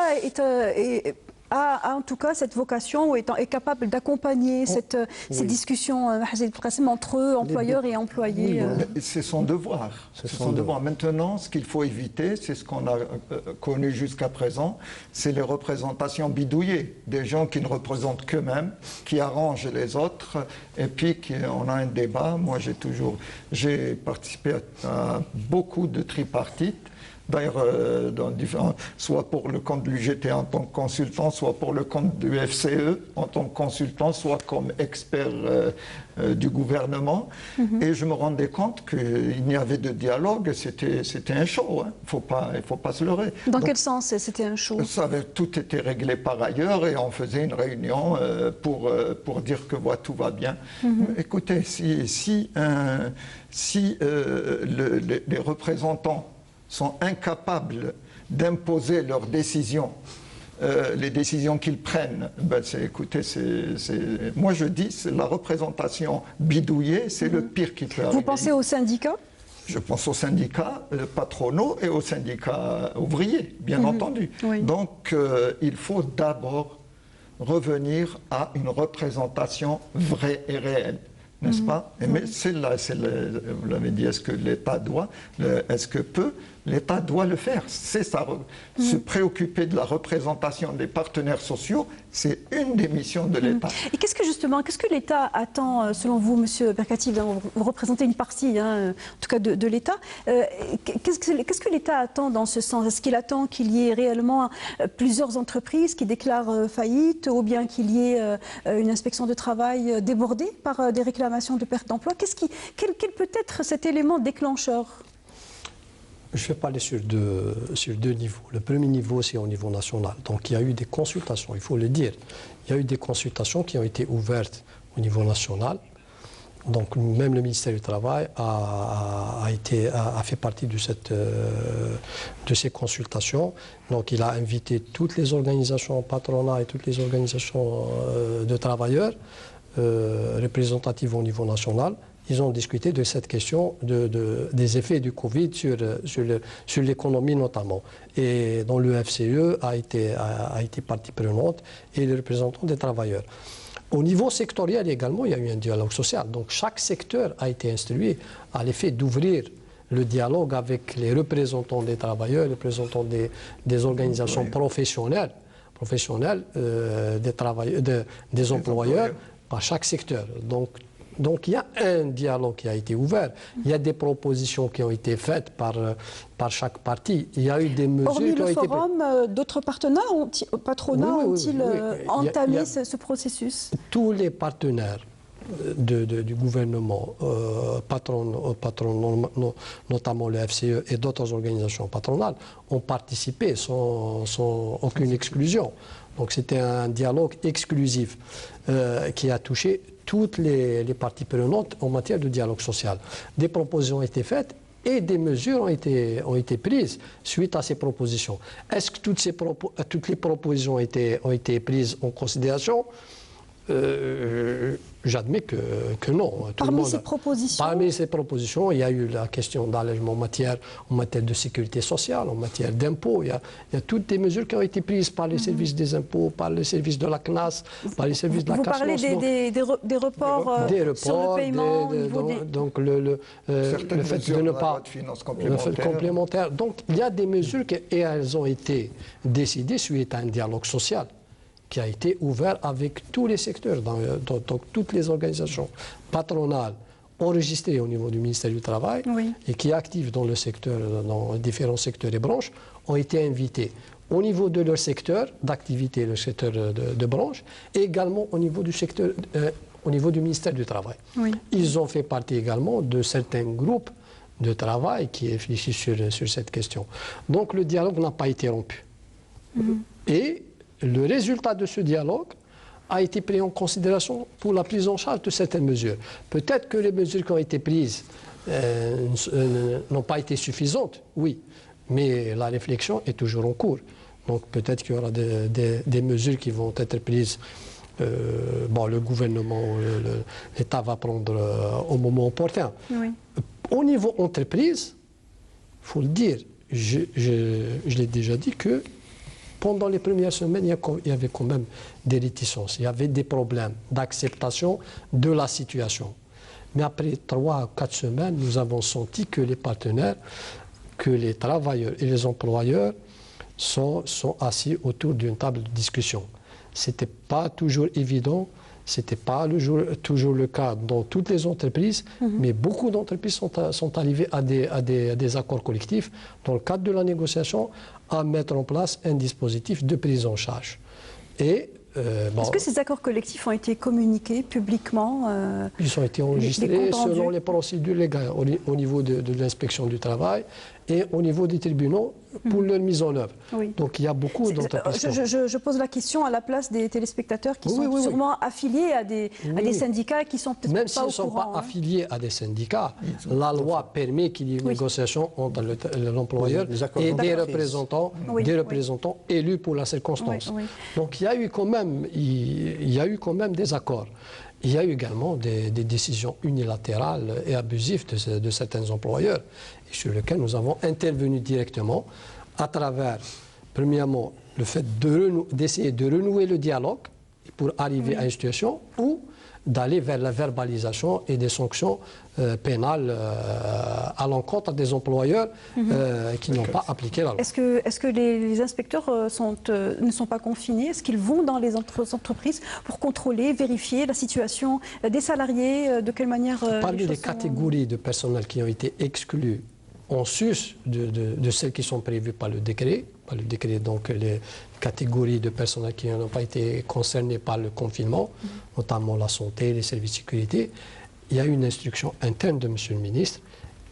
S1: a en tout cas cette vocation ou est capable d'accompagner ces discussions entre employeurs et employés?
S9: C'est son devoir. Son devoir. Maintenant, ce qu'il faut éviter, c'est ce qu'on a connu jusqu'à présent, c'est les représentations bidouillées, des gens qui ne représentent qu'eux-mêmes, qui arrangent les autres, et puis on a un débat. Moi, j'ai participé à beaucoup de tripartites. D'ailleurs, soit pour le compte de l'UGT en tant que consultant, soit pour le compte du FCE en tant que consultant, soit comme expert du gouvernement. Et je me rendais compte qu'il n'y avait de dialogue, c'était un show. Hein. Il ne faut pas se leurrer.
S1: Dans quel sens c'était un show?
S9: Tout était réglé par ailleurs et on faisait une réunion pour dire que tout va bien. Écoutez, si les représentants sont incapables d'imposer leurs décisions, les décisions qu'ils prennent, moi je dis, la représentation bidouillée, c'est le pire qui peut arriver.
S1: Vous pensez aux syndicats?
S9: Je pense aux syndicats patronaux et aux syndicats ouvriers, bien entendu. Oui. Donc il faut d'abord revenir à une représentation vraie et réelle. n'est-ce pas? Mais celle-là, vous l'avez dit, est-ce que l'État doit, est-ce que peut? L'État doit le faire. C'est ça. Se préoccuper de la représentation des partenaires sociaux, c'est une des missions de l'État.
S1: Et qu'est-ce que l'État attend, selon vous, Monsieur Berkati? Vous représentez une partie, en tout cas, de l'État. Qu'est-ce que l'État attend dans ce sens? Est-ce qu'il attend qu'il y ait réellement plusieurs entreprises qui déclarent faillite, ou bien qu'il y ait une inspection de travail débordée par des réclamations de perte d'emploi? Quel peut être cet élément déclencheur?
S7: Je vais parler sur deux niveaux. Le premier niveau, c'est au niveau national. Donc il y a eu des consultations, il faut le dire. Il y a eu des consultations qui ont été ouvertes au niveau national. Donc même le ministère du Travail a fait partie de ces consultations. Donc il a invité toutes les organisations patronales et toutes les organisations de travailleurs représentatives au niveau national. Ils ont discuté de cette question des effets du Covid sur l'économie notamment. Et dont le FCE a été partie prenante et les représentants des travailleurs. Au niveau sectoriel également, il y a eu un dialogue social. Donc chaque secteur a été instruit à l'effet d'ouvrir le dialogue avec les représentants des travailleurs, les représentants des organisations professionnelles des employeurs par chaque secteur. Donc il y a un dialogue qui a été ouvert. Il y a des propositions qui ont été faites par chaque partie. Il y a eu des mesures
S1: Hormis
S7: qui ont
S1: le
S7: été...
S1: forum, d'autres patronats ont-ils entamé ce processus?
S7: Tous les partenaires du gouvernement, notamment le FCE et d'autres organisations patronales, ont participé sans aucune exclusion. Donc c'était un dialogue exclusif qui a touché toutes les parties prenantes en matière de dialogue social. Des propositions ont été faites et des mesures ont été prises suite à ces propositions. Est-ce que toutes les propositions ont été prises en considération? J'admets que non.
S1: Parmi ces propositions,
S7: il y a eu la question d'allègement en matière de sécurité sociale, en matière d'impôts. Il y a toutes des mesures qui ont été prises par les services des impôts, par les services de la CNAS, par les services de la CAS.
S1: Vous parlez des reports sur le paiement
S7: donc le fait de ne pas...
S9: complémentaire.
S7: Donc il y a des mesures et elles ont été décidées suite à un dialogue social qui a été ouvert avec tous les secteurs, donc toutes les organisations patronales enregistrées au niveau du ministère du Travail et qui actives dans dans différents secteurs et branches, ont été invitées au niveau de leur secteur d'activité, le secteur de branche, et également au niveau du secteur, au niveau du ministère du Travail. Ils ont fait partie également de certains groupes de travail qui réfléchissent sur cette question. Donc le dialogue n'a pas été rompu. Et le résultat de ce dialogue a été pris en considération pour la prise en charge de certaines mesures. Peut-être que les mesures qui ont été prises n'ont pas été suffisantes, oui, mais la réflexion est toujours en cours. Donc peut-être qu'il y aura des mesures qui vont être prises. Le gouvernement, l'État va prendre au moment opportun. Au niveau entreprise, il faut le dire, je l'ai déjà dit que pendant les premières semaines, il y avait quand même des réticences, il y avait des problèmes d'acceptation de la situation. Mais après 3 ou 4 semaines, nous avons senti que les partenaires, que les travailleurs et les employeurs sont assis autour d'une table de discussion. Ce n'était pas toujours évident, ce n'était pas toujours le cas dans toutes les entreprises, mais beaucoup d'entreprises sont arrivées à des accords collectifs dans le cadre de la négociation à mettre en place un dispositif de prise en charge. Est-ce
S1: que ces accords collectifs ont été communiqués publiquement
S7: Ils ont été enregistrés selon les procédures légales au niveau de l'inspection du travail et au niveau des tribunaux pour leur mise en œuvre. Donc il y a beaucoup d'entreprises.
S1: Je pose la question à la place des téléspectateurs qui sont sûrement affiliés à des syndicats qui sont peut-être pas au courant.
S7: Même s'ils ne sont pas affiliés à des syndicats, la loi permet qu'il y ait une négociation entre l'employeur et des représentants élus pour la circonstance. Donc il y a eu quand même des accords. Il y a eu également des décisions unilatérales et abusives de certains employeurs, et sur lesquelles nous avons intervenu directement à travers, premièrement, le fait d'essayer de renouer le dialogue pour arriver à une situation où d'aller vers la verbalisation et des sanctions pénales à l'encontre des employeurs qui n'ont pas appliqué la loi.
S1: Est-ce que les inspecteurs ne sont pas confinés? Est-ce qu'ils vont dans les entreprises pour contrôler, vérifier la situation des salariés? De quelle manière
S7: Parmi les catégories de personnel qui ont été exclues en sus de celles qui sont prévues par le décret, donc les catégories de personnel qui n'ont pas été concernées par le confinement, notamment la santé, les services de sécurité, il y a une instruction interne de M. le ministre.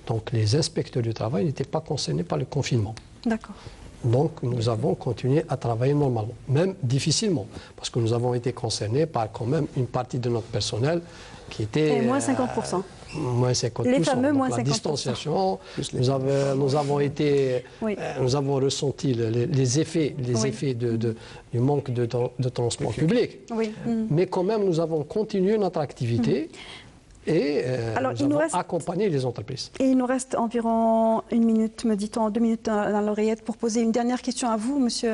S7: Donc les inspecteurs du travail n'étaient pas concernés par le confinement.
S1: D'accord.
S7: Donc nous avons continué à travailler normalement, même difficilement, parce que nous avons été concernés par quand même une partie de notre personnel qui était...
S1: Et moins 50%.
S7: Moins 50%.
S1: Les fameux moins 50%.
S7: La distanciation, nous avons été, nous avons ressenti les effets du manque de transport public.
S1: Oui.
S7: Mais quand même, nous avons continué notre activité. Et nous avons accompagné les entreprises.
S1: Et il nous reste environ 1 minute, me dit-on, 2 minutes dans l'oreillette pour poser une dernière question à vous, Monsieur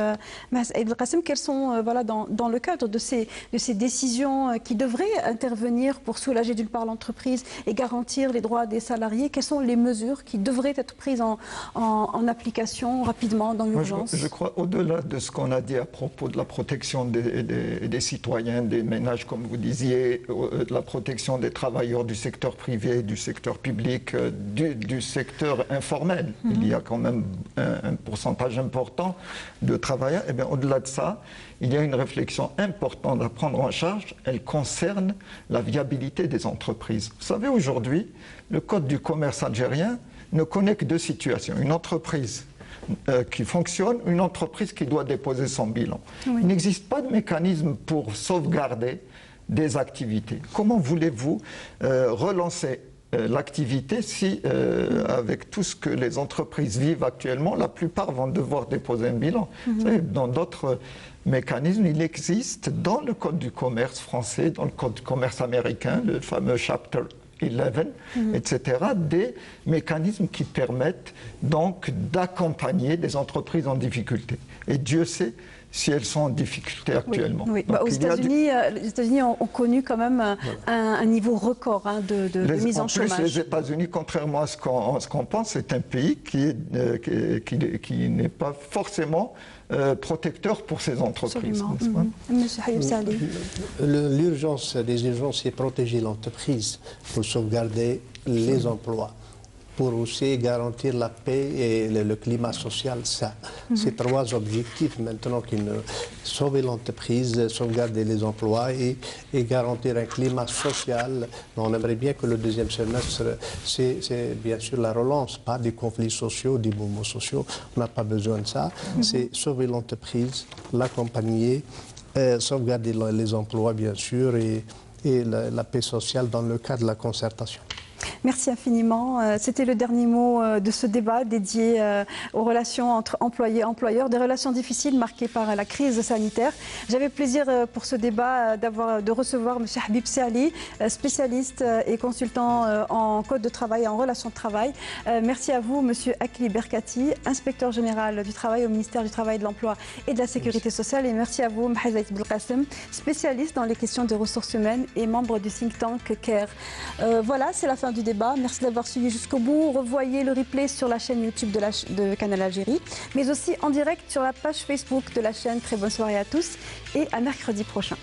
S1: Maher Belkacem. Quelles sont, dans le cadre de ces décisions qui devraient intervenir pour soulager d'une part l'entreprise et garantir les droits des salariés, quelles sont les mesures qui devraient être prises en application rapidement dans l'urgence?
S9: Je crois, au-delà de ce qu'on a dit à propos de la protection des citoyens, des ménages, comme vous disiez, de la protection des travailleurs du secteur privé, du secteur public, du secteur informel. Il y a quand même un pourcentage important de travailleurs. Et bien, au-delà de ça, il y a une réflexion importante à prendre en charge. Elle concerne la viabilité des entreprises. Vous savez, aujourd'hui, le Code du commerce algérien ne connaît que 2 situations. Une entreprise qui fonctionne, une entreprise qui doit déposer son bilan. Oui. Il n'existe pas de mécanisme pour sauvegarder des activités. Comment voulez-vous relancer l'activité si, avec tout ce que les entreprises vivent actuellement, la plupart vont devoir déposer un bilan? Vous savez, dans d'autres mécanismes, il existe dans le Code du commerce français, dans le Code du commerce américain, le fameux Chapter 11, etc., des mécanismes qui permettent donc d'accompagner des entreprises en difficulté. Et Dieu sait si elles sont en difficulté actuellement.
S1: Oui. Aux États-Unis, les États-Unis ont connu quand même un niveau record de mise en chômage.
S9: En plus, les États-Unis, contrairement à ce qu'on pense, c'est un pays qui n'est pas forcément protecteur pour ces entreprises.
S8: L'urgence des urgences, c'est protéger l'entreprise pour sauvegarder les emplois, pour aussi garantir la paix et le climat social sain. Ces 3 objectifs maintenant sauver l'entreprise, sauvegarder les emplois et garantir un climat social. On aimerait bien que le 2e semestre, c'est bien sûr la relance, pas des conflits sociaux, des mouvements sociaux. On n'a pas besoin de ça. C'est sauver l'entreprise, l'accompagner, sauvegarder les emplois bien sûr et la paix sociale dans le cadre de la concertation.
S1: Merci infiniment. C'était le dernier mot de ce débat dédié aux relations entre employés et employeurs, des relations difficiles marquées par la crise sanitaire. J'avais plaisir pour ce débat de recevoir M. Habib Seali, spécialiste et consultant en code de travail et en relations de travail. Merci à vous, M. Akli Berkati, inspecteur général du travail au ministère du Travail, de l'Emploi et de la Sécurité sociale. Et merci à vous, Maher Belkacem, spécialiste dans les questions des ressources humaines et membre du think tank CARE. Voilà, c'est la fin du débat. Merci d'avoir suivi jusqu'au bout. Revoyez le replay sur la chaîne YouTube de Canal Algérie, mais aussi en direct sur la page Facebook de la chaîne. Très bonne soirée à tous et à mercredi prochain.